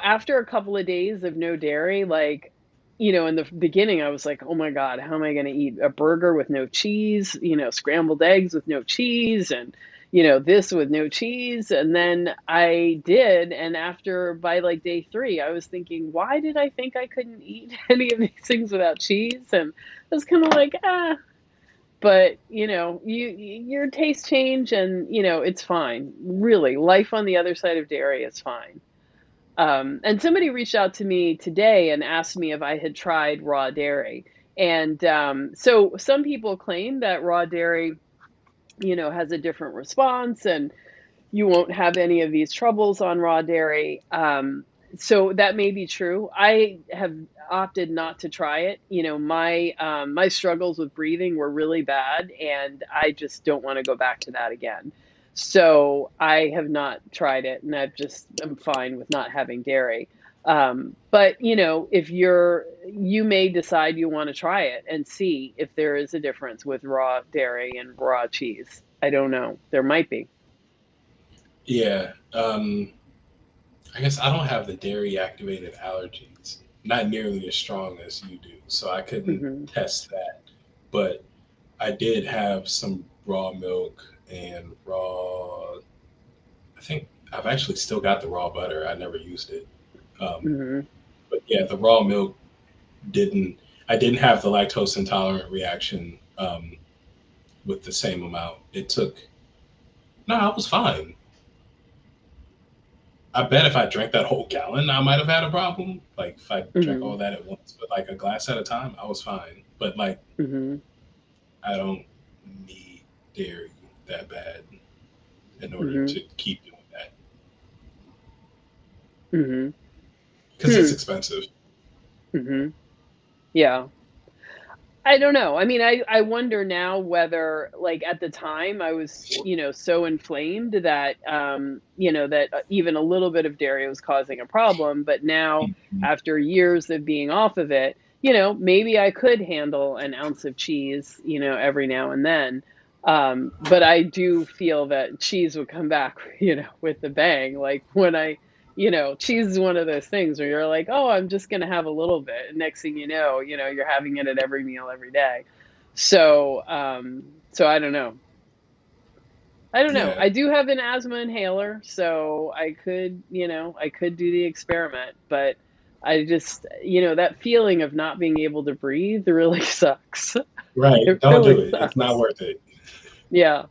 after a couple of days of no dairy, like, in the beginning, I was like, oh my God, how am I going to eat a burger with no cheese, scrambled eggs with no cheese, and, this with no cheese. And then I did. And by like day 3, I was thinking, why did I think I couldn't eat any of these things without cheese? And I was kind of like, but your tastes change, and it's fine. Really, life on the other side of dairy is fine. And somebody reached out to me today and asked me if I had tried raw dairy. And so some people claim that raw dairy, has a different response, and you won't have any of these troubles on raw dairy. So that may be true. I have opted not to try it. My struggles with breathing were really bad, and I just don't want to go back to that again. So I have not tried it, and I'm fine with not having dairy. But if you may decide you want to try it and see if there is a difference with raw dairy and raw cheese. I don't know. There might be. Yeah. I guess I don't have the dairy activated allergies, not nearly as strong as you do, so I couldn't Hmm. test that. But I did have some raw milk and raw. I think I've actually still got the raw butter. I never used it. Um, Hmm. but yeah, the raw milk didn't. I didn't have the lactose intolerant reaction with the same amount. It took. No, I was fine. I bet if I drank that whole gallon, I might have had a problem. Like if I drank Hmm. all that at once, but like a glass at a time, I was fine. But like Hmm. I don't need dairy that bad in order Hmm. to keep doing that Hmm. because it's Hmm. expensive. Hmm. Yeah. I don't know. I mean, I wonder now whether, like, at the time I was, so inflamed that, that even a little bit of dairy was causing a problem. But now, after years of being off of it, maybe I could handle an ounce of cheese, every now and then. But I do feel that cheese would come back, with the bang. Like when cheese is one of those things where you're like, "Oh, I'm just gonna have a little bit." And next thing you're having it at every meal every day. So I don't know. I don't know. Yeah, I do have an asthma inhaler, so I could do the experiment, but I just, that feeling of not being able to breathe really sucks. right. It Don't do really it. It's not sucks. worth it. Yeah.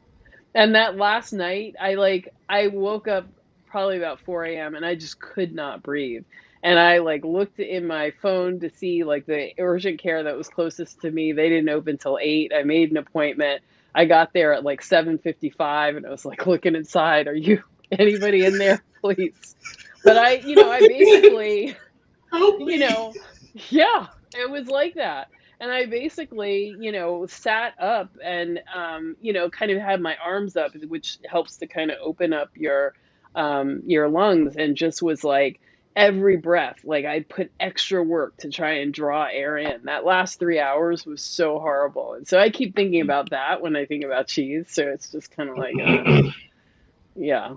And that last night, I woke up probably about 4 a.m. and I just could not breathe. And I looked in my phone to see the urgent care that was closest to me. They didn't open till 8. I made an appointment. I got there at 7:55 and I was looking inside, "Are you anybody in there, please?" But I basically Help you me. know, yeah, it was like that. And I basically, sat up and, kind of had my arms up, which helps to kind of open up your lungs, and just was every breath, I put extra work to try and draw air in. That last 3 hours was so horrible. And so I keep thinking about that when I think about cheese. So it's just kind of yeah.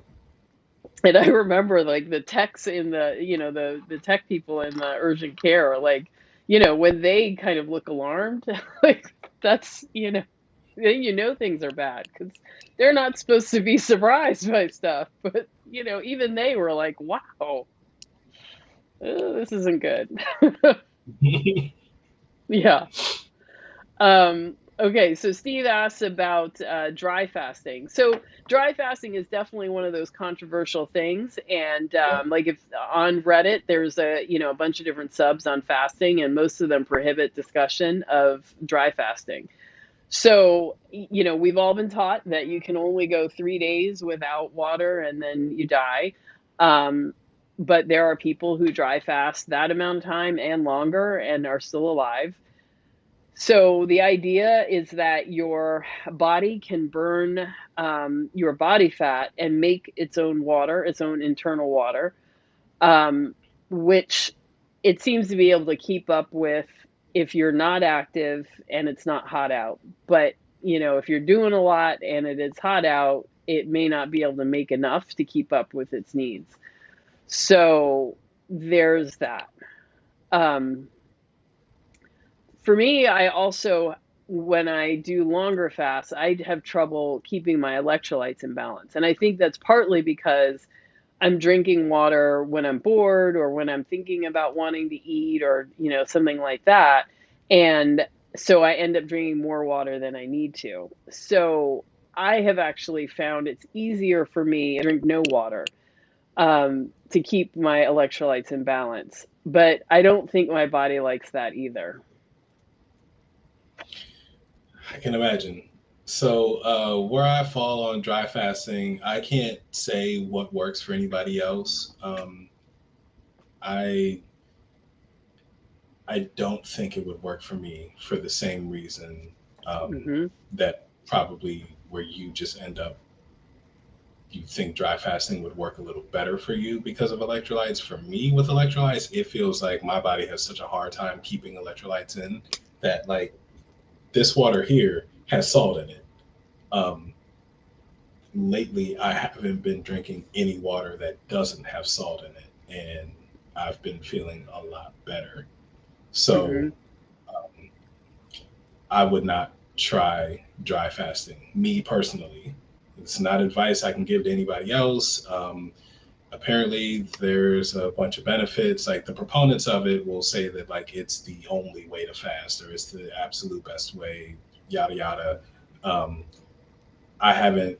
And I remember the techs in the tech people in the urgent care, when they kind of look alarmed, like that's, then things are bad because they're not supposed to be surprised by stuff. But, even they were like, "Wow, this isn't good." Yeah. Okay, so Steve asks about dry fasting. So dry fasting is definitely one of those controversial things, and Yeah. if on Reddit, there's a bunch of different subs on fasting, and most of them prohibit discussion of dry fasting. So we've all been taught that you can only go 3 days without water and then you die. Um, but there are people who dry fast that amount of time and longer and are still alive. So the idea is that your body can burn your body fat and make its own water, its own internal water, um, which it seems to be able to keep up with if you're not active and it's not hot out. But if you're doing a lot and it is hot out, it may not be able to make enough to keep up with its needs. So there's that. Um, For me, I also, when I do longer fasts, I have trouble keeping my electrolytes in balance. And I think that's partly because I'm drinking water when I'm bored or when I'm thinking about wanting to eat or, something like that. And so I end up drinking more water than I need to. So I have actually found it's easier for me to drink no water, to keep my electrolytes in balance. But I don't think my body likes that either. I can imagine. So, where I fall on dry fasting, I can't say what works for anybody else. I I don't think it would work for me for the same reason Hmm. that probably where you just end up. You think dry fasting would work a little better for you because of electrolytes. For me, with electrolytes, it feels like my body has such a hard time keeping electrolytes in that like this water here has salt in it. Um, Lately I haven't been drinking any water that doesn't have salt in it, and I've been feeling a lot better. So Hmm. um, I would not try dry fasting, me personally. It's not advice I can give to anybody else. Apparently, there's a bunch of benefits. Like the proponents of it will say that like it's the only way to fast or it's the absolute best way, yada yada. Um, I haven't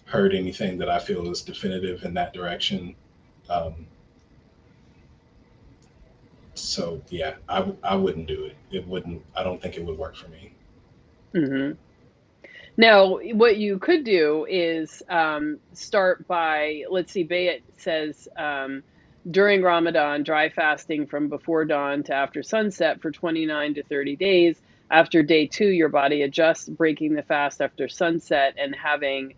heard anything that I feel is definitive in that direction. Um, so yeah, I wouldn't do it. It wouldn't. I don't think it would work for me. Hmm. Now, what you could do is start by, let's see, Bayat says during Ramadan, dry fasting from before dawn to after sunset for 29 to 30 days. After day two, your body adjusts, breaking the fast after sunset and having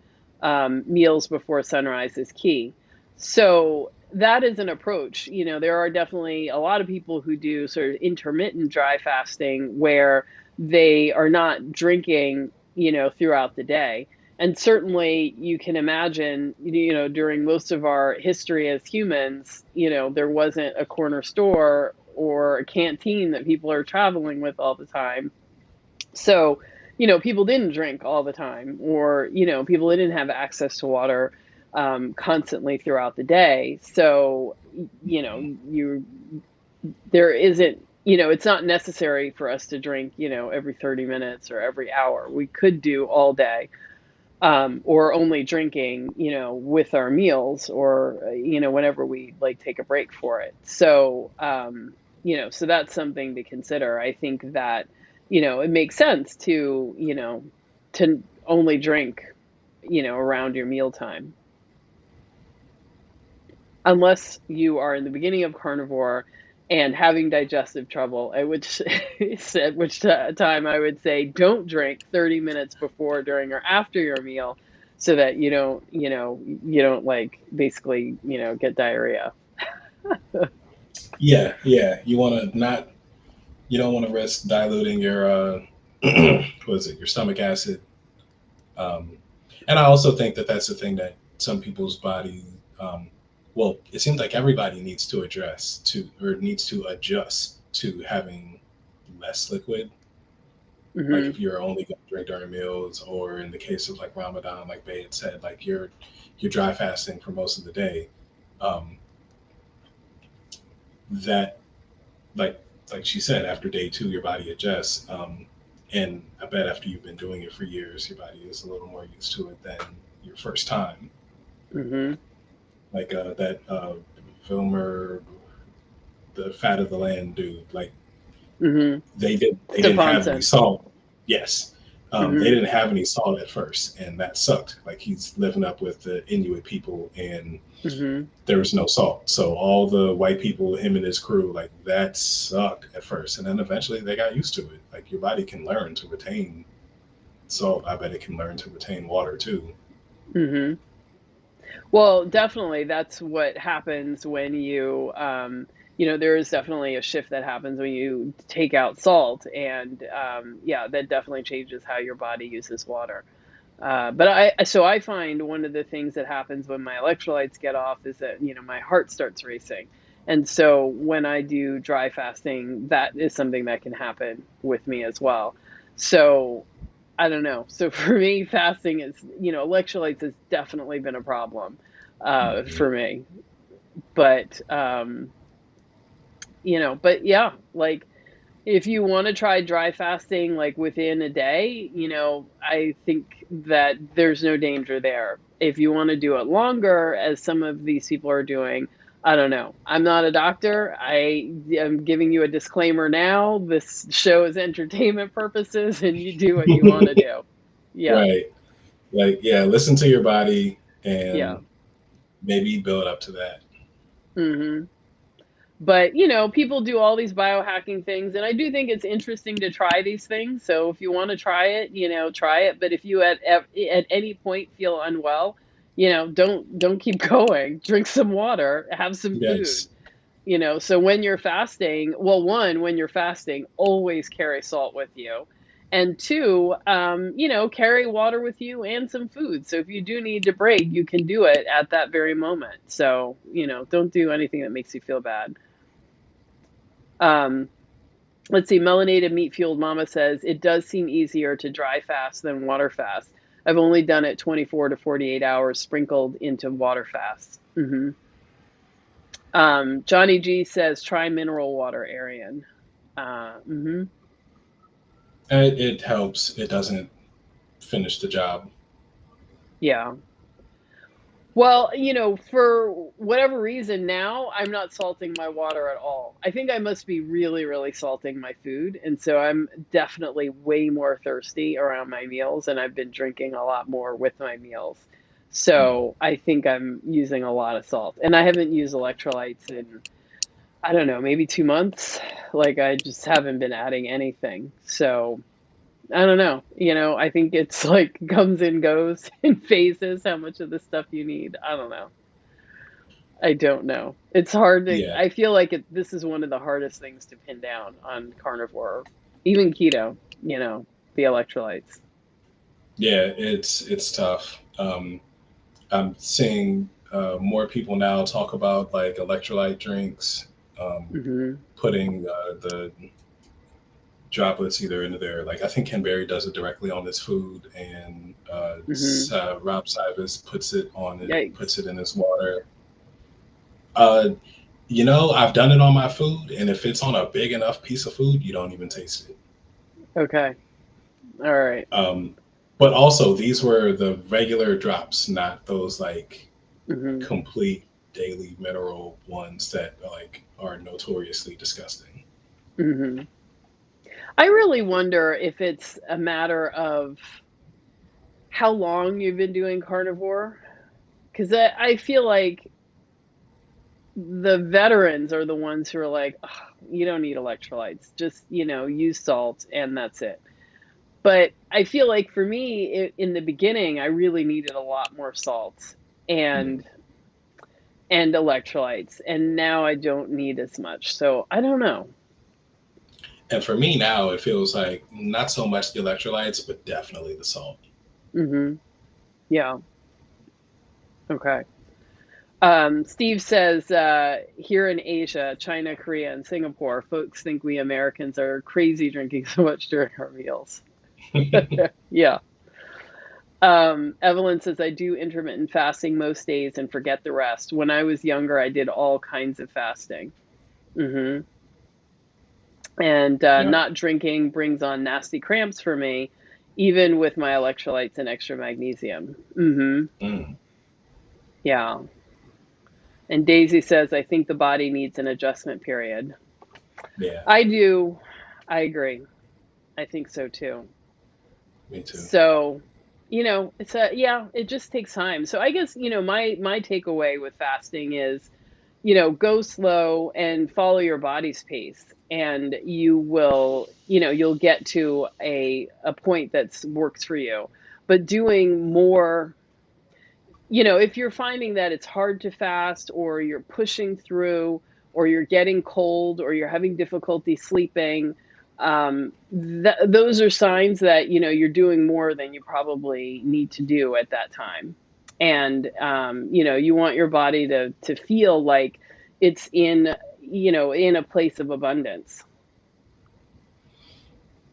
meals before sunrise is key. So that is an approach. You know, there are definitely a lot of people who do sort of intermittent dry fasting where they are not drinking, you know, throughout the day. And certainly you can imagine, you know, during most of our history as humans, you know, there wasn't a corner store or a canteen that people are traveling with all the time. So, you know, people didn't drink all the time, or, you know, people didn't have access to water constantly throughout the day. So, you know, there isn't, you know, it's not necessary for us to drink, you know, every 30 minutes or every hour. We could do all day, or only drinking, you know, with our meals, or, you know, whenever we like take a break for it. So, you know, so that's something to consider. I think that, you know, it makes sense to, you know, to only drink, you know, around your mealtime, unless you are in the beginning of carnivore and having digestive trouble, at which at which time I would say don't drink 30 minutes before, during, or after your meal, so that you don't, you know, you don't like basically, you know, get diarrhea. Yeah, yeah. You want to not. You don't want to risk diluting your what is it? Your stomach acid. Um, and I also think that that's the thing that some people's body. Um, well, it seems like everybody needs to address to or needs to adjust to having less liquid. Like Hmm. if you're only going to drink during meals, or in the case of like Ramadan, like Bay had said, like you're dry fasting for most of the day. Um, that like like she said, after day two, your body adjusts. And I bet after you've been doing it for years, your body is a little more used to it than your first time. Hmm. Like that filmer, the Fat of the Land dude. Like Hmm. they didn't have any Stefanson. salt. Yes. They Hmm. didn't have any salt at first, and that sucked. Like he's living up with the Inuit people, and Hmm. there was no salt. So all the white people, him and his crew, like that sucked at first, and then eventually they got used to it. Like your body can learn to retain salt. I bet it can learn to retain water too. Hmm. Well, definitely, that's what happens when you, you know, there is definitely a shift that happens when you take out salt, and yeah, that definitely changes how your body uses water. But I find one of the things that happens when my electrolytes get off is that, you know, my heart starts racing. And so when I do dry fasting, that is something that can happen with me as well. So I don't know. So for me, fasting is, you know, electrolytes has definitely been a problem Mm-hmm. for me. But you know, but yeah, like if you want to try dry fasting like within a day, you know, I think that there's no danger there. If you want to do it longer, as some of these people are doing, I don't know. I'm not a doctor. I am giving you a disclaimer now. This show is entertainment purposes, and you do what you want to do. Yeah. Right. Like yeah, listen to your body Yeah. and maybe build up to that. Hmm. But, you know, people do all these biohacking things, and I do think it's interesting to try these things. So if you want to try it, you know, try it. But if you at any point feel unwell, you know, don't keep going. Drink some water, have some food. Yes. You know, so when you're fasting, well, one, when you're fasting, always carry salt with you. And two, you know, carry water with you and some food. So if you do need to break, you can do it at that very moment. So, you know, don't do anything that makes you feel bad. Um, let's see, Melanated Meat Fueled Mama says it does seem easier to dry fast than water fast. I've only done it 24 to 48 hours sprinkled into water fast. Johnny G says try mineral water, Arian. Hmm. It helps. It doesn't finish the job. Yeah. Well, for whatever reason now, I'm not salting my water at all. I think I must be really, really salting my food. And so I'm definitely way more thirsty around my meals, and I've been drinking a lot more with my meals. Mm. So I think I'm using a lot of salt. And I haven't used electrolytes in, I don't know, maybe 2 months. Like I just haven't been adding anything. So I don't know. I think it's like comes and goes in phases, how much of the stuff you need. I don't know. I don't know. It's hard to, Yeah, I feel like this is one of the hardest things to pin down on carnivore, even keto, the electrolytes. yeah, it's tough. I'm seeing more people now talk about like electrolyte drinks, Hmm. putting the droplets either into their, like, I think Ken Berry does it directly on his food, and Hmm. Rob Sivas puts Yikes. it in his water. Uh, I've done it on my food, and if it's on a big enough piece of food, you don't even taste it. Okay. All right. Um, but also, these were the regular drops, not those like Hmm. complete daily mineral ones that are notoriously disgusting. Hmm. I really wonder if it's a matter of how long you've been doing carnivore. Because I feel like the veterans are the ones who are like, "Ugh, you don't need electrolytes. Just, use salt and that's it." But I feel like for me, in the beginning, I really needed a lot more salt Mm. and electrolytes, and now I don't need as much. So I don't know. And for me now, it feels like not so much the electrolytes, but definitely the salt. Hmm. Yeah. Okay. Steve says here in Asia, China, Korea, and Singapore, folks think we Americans are crazy drinking so much during our meals. Yeah. Evelyn says, I do intermittent fasting most days and forget the rest. When I was younger, I did all kinds of fasting. Hmm. And Yep. not drinking brings on nasty cramps for me, even with my electrolytes and extra magnesium. Mm. Yeah. And Daisy says, I think the body needs an adjustment period. Yeah, I do. I agree. I think so too. me too. So, yeah, it just takes time. So I guess, my takeaway with fasting is, go slow and follow your body's pace, and you'll get to a point that works for you. But doing more, if you're finding that it's hard to fast, or you're pushing through, or you're getting cold, or you're having difficulty sleeping, those are signs that, you're doing more than you probably need to do at that time. And, you want your body to feel like it's in a place of abundance.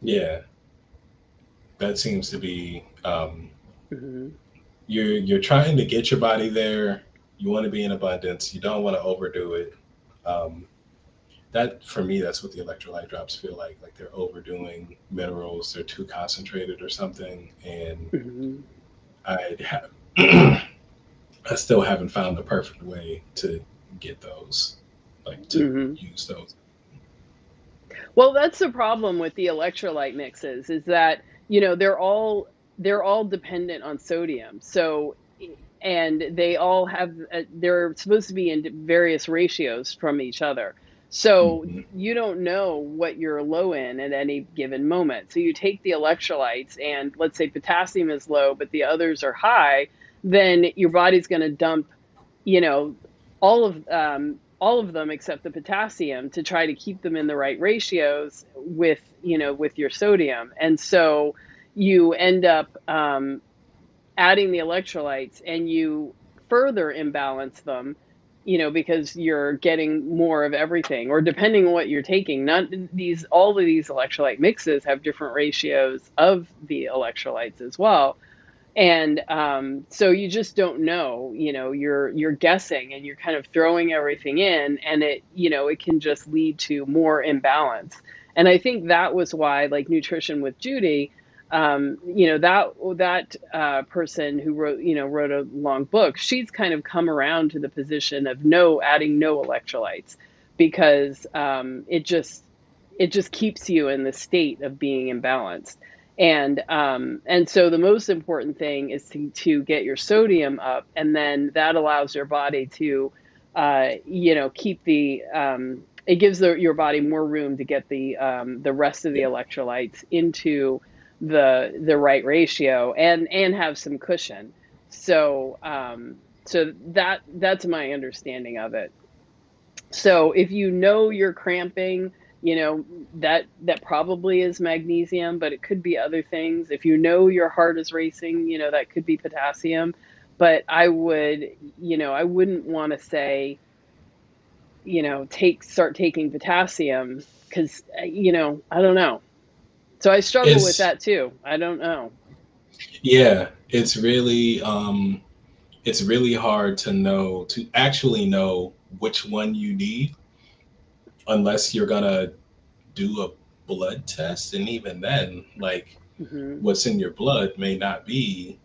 Yeah, that seems to be Hmm. you're trying to get your body there. You want to be in abundance. You don't want to overdo it. Um, that for me, that's what the electrolyte drops feel like. Like they're overdoing minerals. They're too concentrated or something. And Hmm. I have, I still haven't found the perfect way to get those, like to Hmm. use those. Well, that's the problem with the electrolyte mixes, is that, they're all dependent on sodium. So, and they all have, they're supposed to be in various ratios from each other. So Hmm. you don't know what you're low in at any given moment. So you take the electrolytes, and let's say potassium is low, but the others are high, then your body's going to dump, you know, all of them except the potassium, to try to keep them in the right ratios with your sodium. And so you end up adding the electrolytes, and you further imbalance them, because you're getting more of everything, or depending on what you're taking. Not these All of these electrolyte mixes have different ratios of the electrolytes as well. And so you just don't know. You're guessing, and you're kind of throwing everything in, and it can just lead to more imbalance. And I think that was why, like Nutrition with Judy, that person who wrote a long book, she's kind of come around to the position of adding no electrolytes, because it just keeps you in the state of being imbalanced. And so the most important thing is to get your sodium up, and then that allows your body to keep it gives your body more room to get the rest of the electrolytes into the right ratio, and have some cushion. So that's my understanding of it. So if you're cramping, that probably is magnesium, but it could be other things. If your heart is racing, that could be potassium. But I wouldn't want to say, start taking potassium, because, I don't know. So I struggle with It's that too. I don't know. yeah, it's really hard to actually know which one you need unless you're gonna do a blood test, and even then, like Hmm. what's in your blood may not be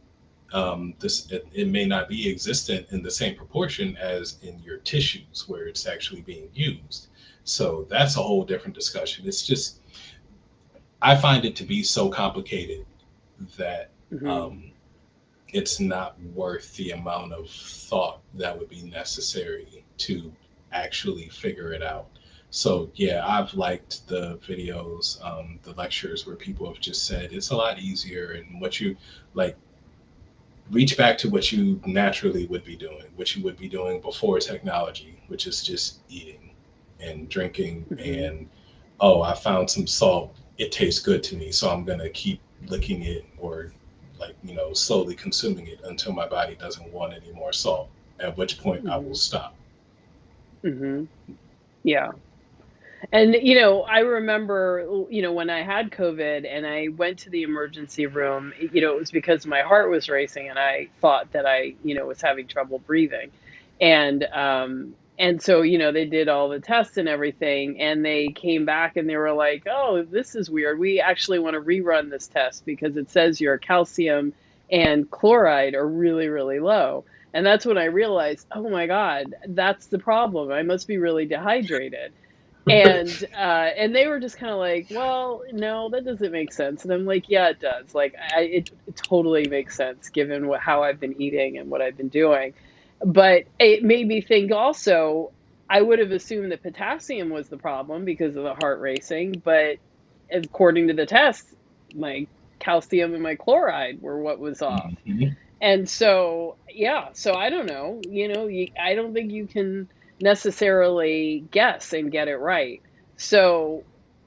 it may not be existent in the same proportion as in your tissues where it's actually being used. So that's a whole different discussion. It's just I find it to be so complicated that Hmm. um, it's not worth the amount of thought that would be necessary to actually figure it out. So yeah, I've liked the videos, the lectures where people have just said it's a lot easier, and what you like reach back to what you naturally would be doing, what you would be doing before technology, which is just eating and drinking. Hmm. And oh, I found some salt. It tastes good to me, so I'm gonna keep licking it, or slowly consuming it until my body doesn't want any more salt. At which point I will Hmm. stop. Hmm. Yeah. And, I remember, when I had COVID and I went to the emergency room, it was because my heart was racing and I thought that I, was having trouble breathing. And so, they did all the tests and everything, and they came back and they were like, "Oh, this is weird. We actually want to rerun this test because it says your calcium and chloride are really, really low." And that's when I realized, oh my God, that's the problem. I must be really dehydrated. And they were just kind of like, well, no, that doesn't make sense. And I'm like, yeah, it does. Like, it totally makes sense given how I've been eating and what I've been doing. But it made me think also, I would have assumed that potassium was the problem because of the heart racing, but according to the tests, my calcium and my chloride were what was off. Mhm. And so, yeah, so I don't know, I don't think you can necessarily guess and get it right. So,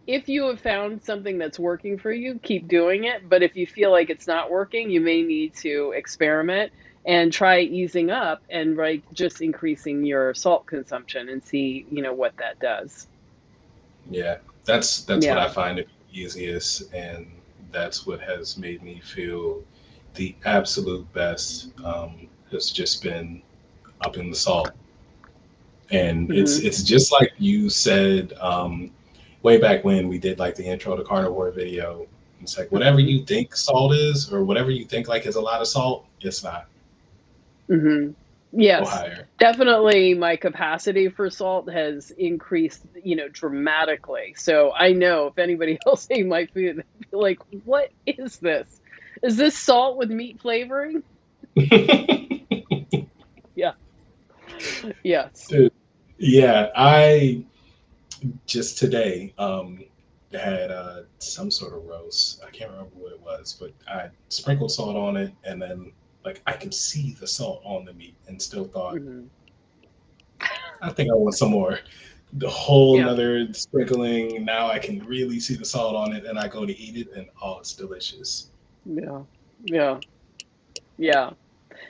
if you have found something that's working for you, keep doing it. But if you feel like it's not working, you may need to experiment and try easing up and, like, just increasing your salt consumption and see, what that does. Yeah, that's what Yeah. I find it easiest, and that's what has made me feel the absolute best. Has just been up in the salt. And it's Hmm. it's just like you said, way back when we did like the intro to Carnivore video. It's like whatever Hmm. you think salt is, or whatever you think like is a lot of salt, it's not. Hmm. Go Yes, higher. definitely my capacity for salt has increased, dramatically. So I know if anybody else ate my food, they'd be like, what is this? Is this salt with meat flavoring? Yeah. Yes. Dude, yeah, I just today had some sort of roast. I can't remember what it was, but I sprinkled salt on it, and then like I could see the salt on the meat, and still thought, Hmm. I think I want some more. The whole Yeah. another sprinkling. Now I can really see the salt on it, and I go to eat it, and oh, it's delicious. Yeah. Yeah. Yeah.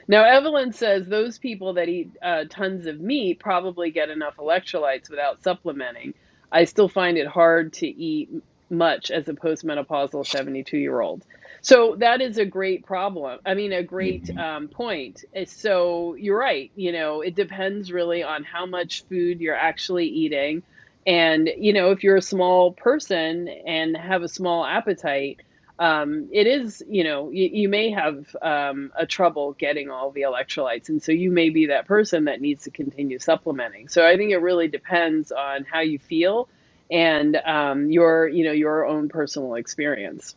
Now, Evelyn says those people that eat tons of meat probably get enough electrolytes without supplementing. I still find it hard to eat much as a postmenopausal 72-year-old. So that is a great problem. I mean, a great Hmm. point. So you're right. It depends really on how much food you're actually eating. And, if you're a small person and have a small appetite, it is, you may have a trouble getting all the electrolytes. And so you may be that person that needs to continue supplementing. So I think it really depends on how you feel and your own personal experience.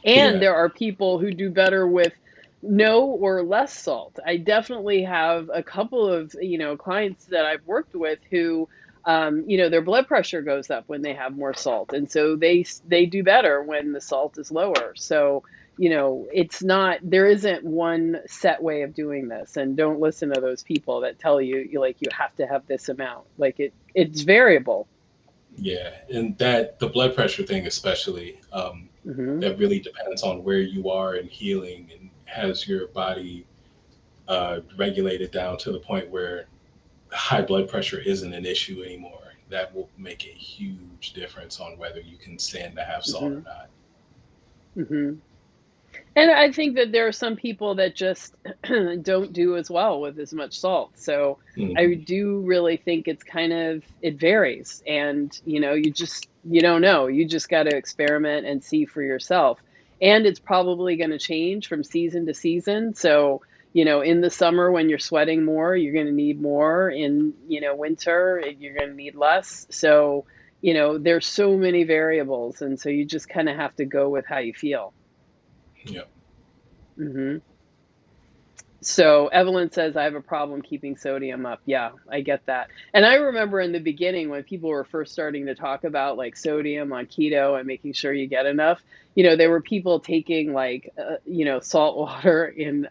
And Yeah, there are people who do better with no or less salt. I definitely have a couple of, clients that I've worked with who, their blood pressure goes up when they have more salt. And so they do better when the salt is lower. So, it's not, there isn't one set way of doing this. And don't listen to those people that tell you like you have to have this amount. Like it's variable. yeah, and that the blood pressure thing especially, Hmm. that really depends on where you are in healing and has your body regulated down to the point where high blood pressure isn't an issue anymore. That will make a huge difference on whether you can stand to have salt or Hmm. not. Hmm. And I think that there are some people that just don't do as well with as much salt. So I Hmm. do really think it's it varies. And, you don't know. You just got to experiment and see for yourself. And it's probably going to change from season to season. So, in the summer when you're sweating more, you're going to need more. In, winter, you're going to need less. So, there's so many variables. And so you just kind of have to go with how you feel. Yeah. Hmm. So Evelyn says, I have a problem keeping sodium up. Yeah, I get that. And I remember in the beginning when people were first starting to talk about like sodium on keto and making sure you get enough, there were people taking like, salt water in,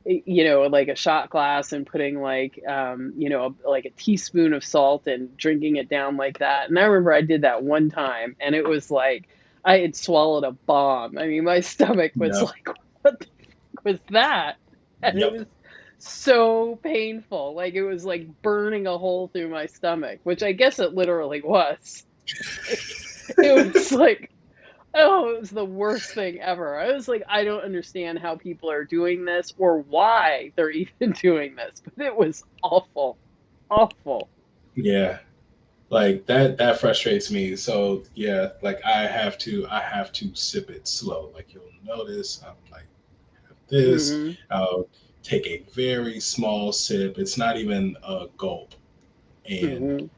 like a shot glass and putting like, like a teaspoon of salt and drinking it down like that. And I remember I did that one time and it was like I had swallowed a bomb. I mean, my stomach was Yep. like, what the fuck was that? And it Yep. was so painful. Like it was like burning a hole through my stomach, which I guess it literally was. It was like, oh, it was the worst thing ever. I was like, I don't understand how people are doing this or why they're even doing this, but it was awful. Awful. Yeah. Like that frustrates me. So yeah, like I have to sip it slow. Like you'll notice I'm like have this. Mhm. I'll take a very small sip. It's not even a gulp, and Mhm.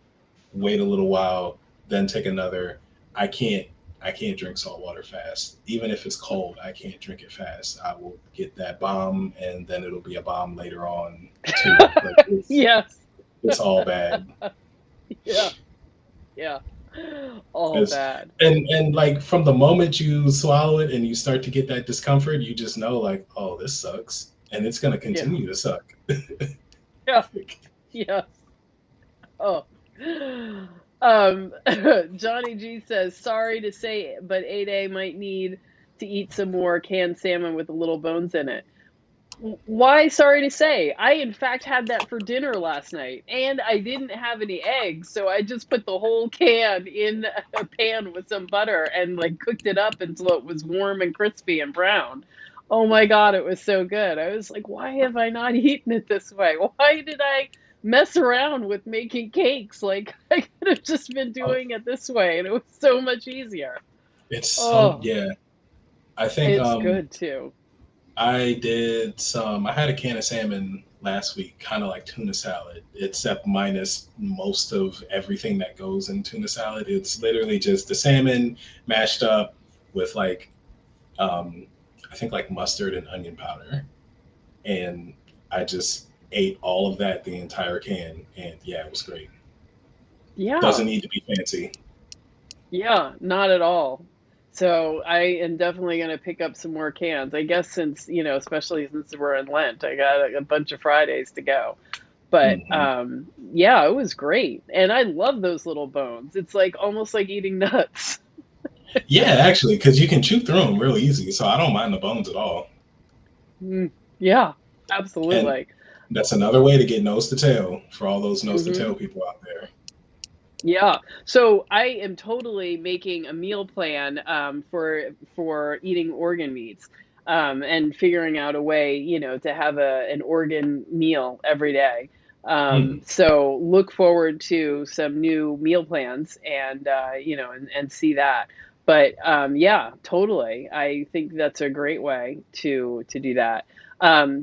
wait a little while, then take another. I can't I can't drink salt water fast. Even if it's cold, I can't drink it fast. I will get that bomb and then it'll be a bomb later on too. Like Yes. it's all bad. Yeah. Yeah. All It's, bad. and like from the moment you swallow it and you start to get that discomfort, you just know like, oh, this sucks. And it's gonna Yeah. continue to suck. Yeah. Yes. Oh. Johnny G says, sorry to say, but 8A might need to eat some more canned salmon with the little bones in it. Why sorry to say? I, in fact, had that for dinner last night, and I didn't have any eggs, so I just put the whole can in a pan with some butter and like cooked it up until it was warm and crispy and brown. Oh my God, it was so good. I was like, why have I not eaten it this way? Why did I mess around with making cakes? Like, I could have just been Oh, doing it this way, and it was so much easier. it's so Oh, yeah. I think it's good too. I had a can of salmon last week, kind of like tuna salad, except minus most of everything that goes in tuna salad. It's literally just the salmon mashed up with like um I think like mustard and onion powder. And I just ate all of that, the entire can, and yeah, it was great. Yeah. Doesn't need to be fancy. Yeah, not at all. So I am definitely going to pick up some more cans. I guess since, especially since we're in Lent, I got a bunch of Fridays to go. But Hmm. yeah, it was great. And I love those little bones. It's like almost like eating nuts. Yeah, actually, because you can chew through them real easy, so I don't mind the bones at all. Mm, yeah, And absolutely. that's another way to get nose to tail for all those nose to Hmm. tail people out there. Yeah. So I am totally making a meal plan for eating organ meats, and figuring out a way, to have an organ meal every day. Mm. So look forward to some new meal plans and and see that. But yeah, totally. I think that's a great way to do that.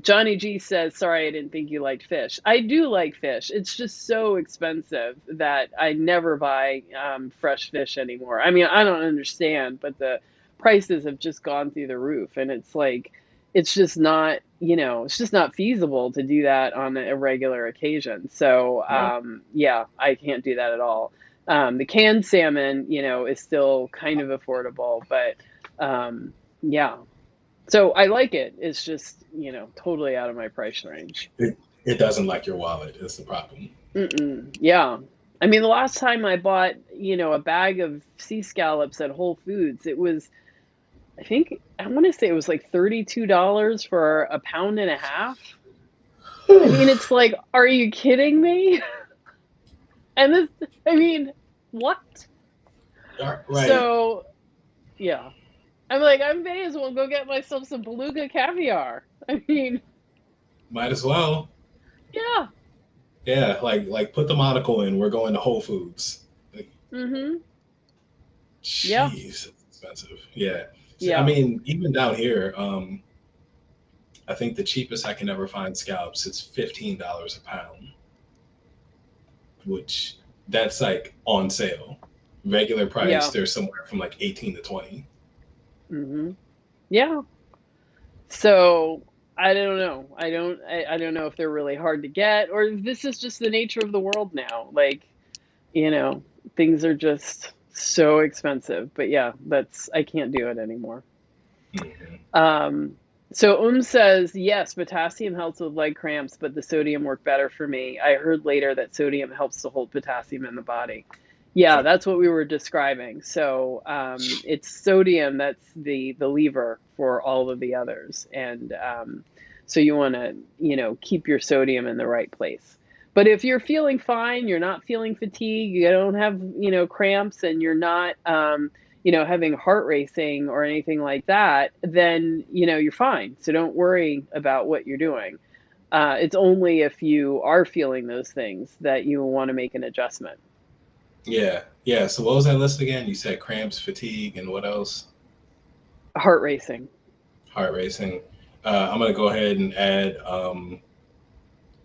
Johnny G says, "Sorry, I didn't think you liked fish. I do like fish. It's just so expensive that I never buy fresh fish anymore. I mean, I don't understand, but the prices have just gone through the roof, and it's like, it's just not, it's just not feasible to do that on a regular occasion. So Right. yeah, I can't do that at all. The canned salmon, is still kind of affordable, but yeah. So I like it. It's just, totally out of my price range. It doesn't like your wallet is the problem. Mm-mm. Yeah. I mean, the last time I bought, a bag of sea scallops at Whole Foods, it was, I think, I want to say it was like $32 for a pound and a half. I mean, it's like, are you kidding me? And this, I mean, what? Right. So, yeah. I'm like, I may as well go get myself some beluga caviar. I mean, Might as well. yeah. Yeah, like put the monocle in. We're going to Whole Foods. Like, Mm-hmm. Yeah. jeez, it's expensive. Yeah. So, I Yeah. mean, even down here, I think the cheapest I can ever find scallops is $15 a pound, which that's like on sale. Regular price, Yeah. they're somewhere from like 18 to 20. Mm-hmm. Yeah. So I don't know. I don't know if they're really hard to get, or if this is just the nature of the world now. Like, you know, things are just so expensive. But yeah, I can't do it anymore. Mhm. Um, so says, yes, potassium helps with leg cramps, but the sodium worked better for me. I heard later that sodium helps to hold potassium in the body. Yeah, Yep. that's what we were describing. So it's sodium that's the lever for all of the others, and so you want to keep your sodium in the right place. But if you're feeling fine, you're not feeling fatigue, you don't have cramps, and you're not having heart racing or anything like that, then, you're fine. So don't worry about what you're doing. It's only if you are feeling those things that you want to make an adjustment. Yeah. Yeah. So what was that list again? You said cramps, fatigue, and what else? Heart racing. Heart racing. I'm gonna go ahead and add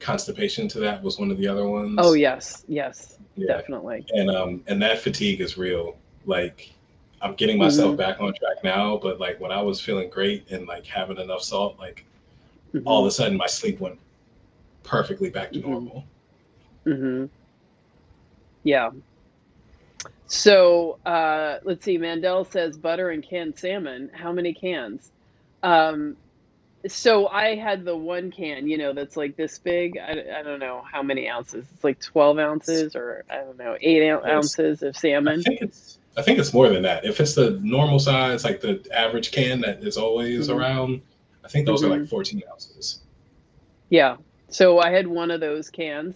constipation to that. Was one of the other Oh, ones. yes. Yes, Yeah. definitely. And that fatigue is real. Like I'm getting myself Hmm. back on track now, but like when I was feeling great and like having enough salt, like all of Hmm. a sudden my sleep went perfectly back to Hmm. normal. Hmm. Yeah. So let's see. Mandel says butter and canned salmon. How many cans? Um, So I had the one can, that's like this big. I don't know how many ounces. It's like 12 ounces, or I don't know, 8 It's, ounces of salmon. I think it's more than that. If it's the normal size, like the average can that is always Hmm. around, I think those are like Hmm. 14 ounces. Yeah. So I had one of those cans.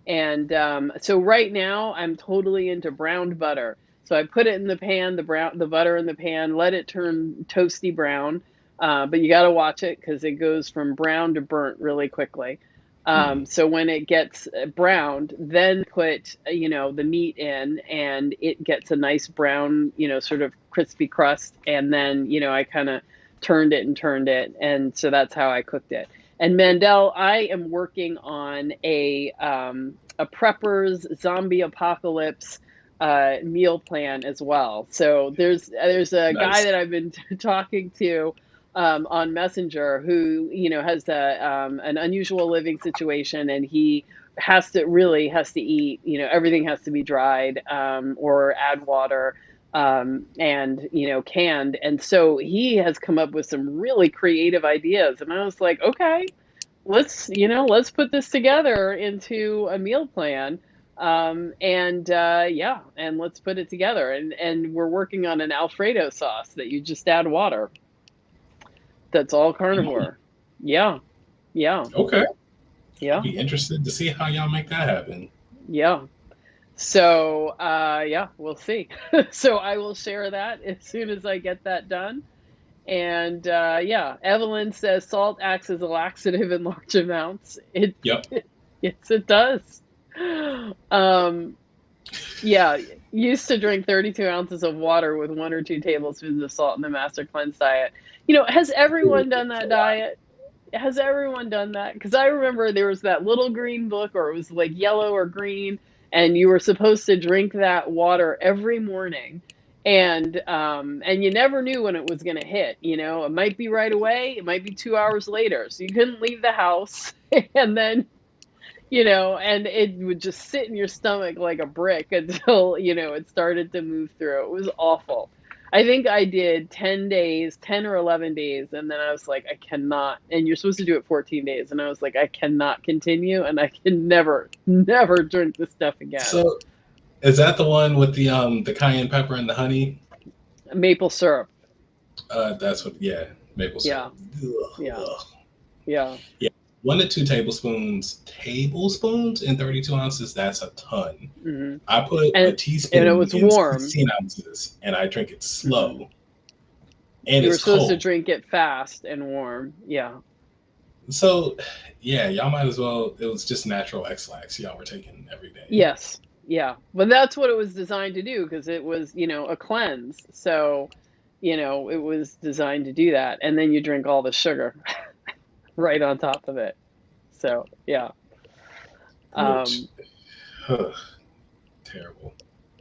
And so right now I'm totally into browned butter. So I put it in the pan, the butter in the pan, let it turn toasty brown. But you got to watch it because it goes from brown to burnt really quickly. Mm. So when it gets browned, then put, the meat in, and it gets a nice brown, sort of crispy crust. And then, I kind of turned it and turned it. And so that's how I cooked it. And Mandel, I am working on a preppers zombie apocalypse meal plan as well. So there's a guy Nice. that I've been talking to on Messenger who has an unusual living situation, and he has to eat. Everything has to be dried or add water. And canned, and so he has come up with some really creative ideas, and I was like, okay, let's put this together into a meal plan. And yeah, and let's put it together, and we're working on an Alfredo sauce that you just add water, that's all Mm. carnivore. Yeah. Yeah. Okay. I'd Yeah. be interested to see how y'all make that happen. Yeah. So yeah, we'll see. So I will share that as soon as I get that done. And yeah, Evelyn says salt acts as a laxative in large amounts. Yep. Yes, it does. Um, yeah. used to drink 32 ounces of water with 1 or 2 tablespoons of salt in the Master Cleanse diet. Has everyone done It's a that lot. diet? Has everyone done that? Because I remember there was that little green book, or it was like yellow or green, and you were supposed to drink that water every morning, and you never knew when it was going to hit. It might be right away, it might be 2 hours later, so you couldn't leave the house, and then and it would just sit in your stomach like a brick until it started to move through. It was awful. I think I did 10 days, 10 or 11 days, and then I was like, I cannot. And you're supposed to do it 14 days. And I was like, I cannot continue, and I can never, never drink this stuff again. So is that the one with the cayenne pepper and the honey? Maple syrup. That's what. Yeah, maple Yeah, syrup. yeah, Ugh. yeah. Yeah, 1 to 2 tablespoons in 32 ounces. That's a ton. hmm I put a And and it teaspoon was in warm. 16 ounces, and I drink it hmm slow, and You were it's supposed to cold. drink it fast and warm. Yeah. So, yeah, y'all might as well. It was just natural X-Lax y'all were taking every day. Yes. Yeah. But that's what it was designed to do, because it was, a cleanse. So, it was designed to do that. And then you drink all the sugar right on top of it. So, yeah. Which, Um, ugh, terrible,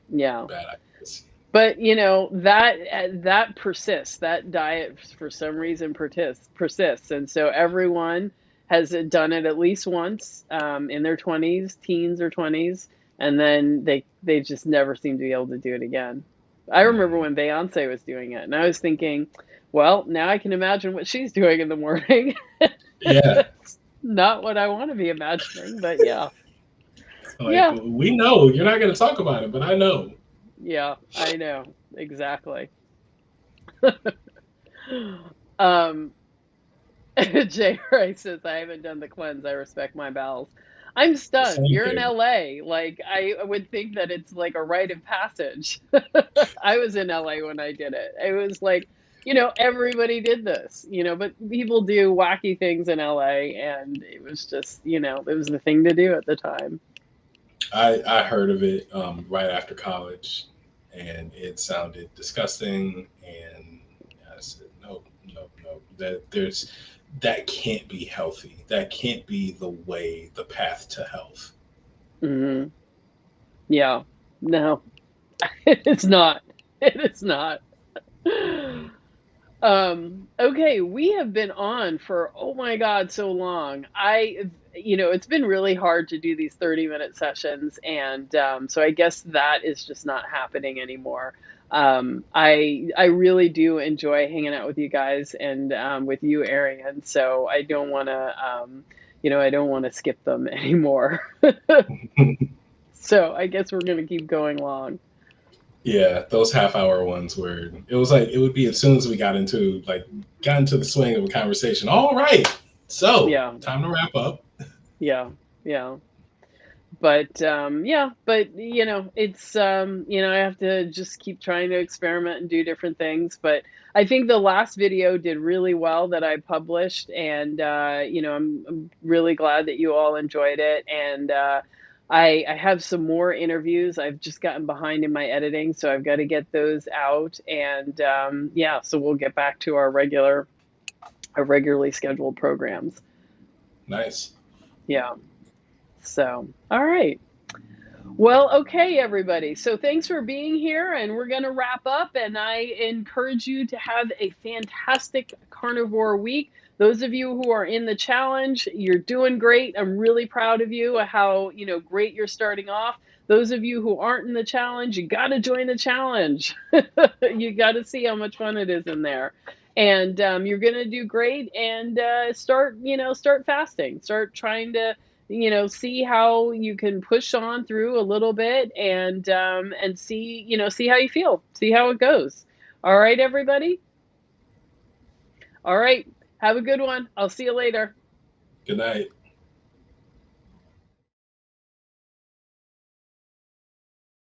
yeah. bad ideas. But, that persists. That diet for some reason persists. And so everyone has done it at least once, in their 20s, teens or 20s, and then they just never seem to be able to do it again. I remember Mm, when Beyonce was doing it, and I was thinking, well, now I can imagine what she's doing in the morning. yeah, It's not what I want to be imagining, but yeah. like Yeah. we know you're not going to talk about it, but I know. Yeah, I know. Exactly. Um, Jay Rice says, I haven't done the cleanse. I respect my bowels. I'm stunned. Same You're in here. LA. Like, I would think that it's like a rite of passage. I was in LA when I did it. It was like, everybody did this, but people do wacky things in LA, and it was just, it was the thing to do at the time. I heard of it right after college, and it sounded disgusting. And I said, nope, nope, nope. That can't be healthy. That can't be the way, the path to health. hmm Yeah. No, it's not. It is not. Mm. Okay, we have been on for, oh my God, so long. It's been really hard to do these 30-minute sessions, and so I guess that is just not happening anymore. I really do enjoy hanging out with you guys, and with you, Arian. So I don't want to skip them anymore. So I guess we're gonna keep going long. Yeah, those half-hour ones where it was like it would be as soon as we got into the swing of a conversation. All right, so Yeah, time to wrap up. yeah, yeah. But yeah, but it's I have to just keep trying to experiment and do different things. But I think the last video did really well that I published, and I'm really glad that you all enjoyed it. And I have some more interviews. I've just gotten behind in my editing, so I've got to get those out. And yeah, so we'll get back to our regularly scheduled programs. Nice. Yeah. So, all right. Well, okay, everybody. So thanks for being here, and we're going to wrap up. And I encourage you to have a fantastic carnivore week. Those of you who are in the challenge, you're doing great. I'm really proud of you, how, great you're starting off. Those of you who aren't in the challenge, you got to join the challenge. You got to see how much fun it is in there. And you're going to do great, and start fasting. Start trying to see how you can push on through a little bit, and see how you feel, see how it goes. All right, everybody. All right, have a good one. I'll see you later. Good night.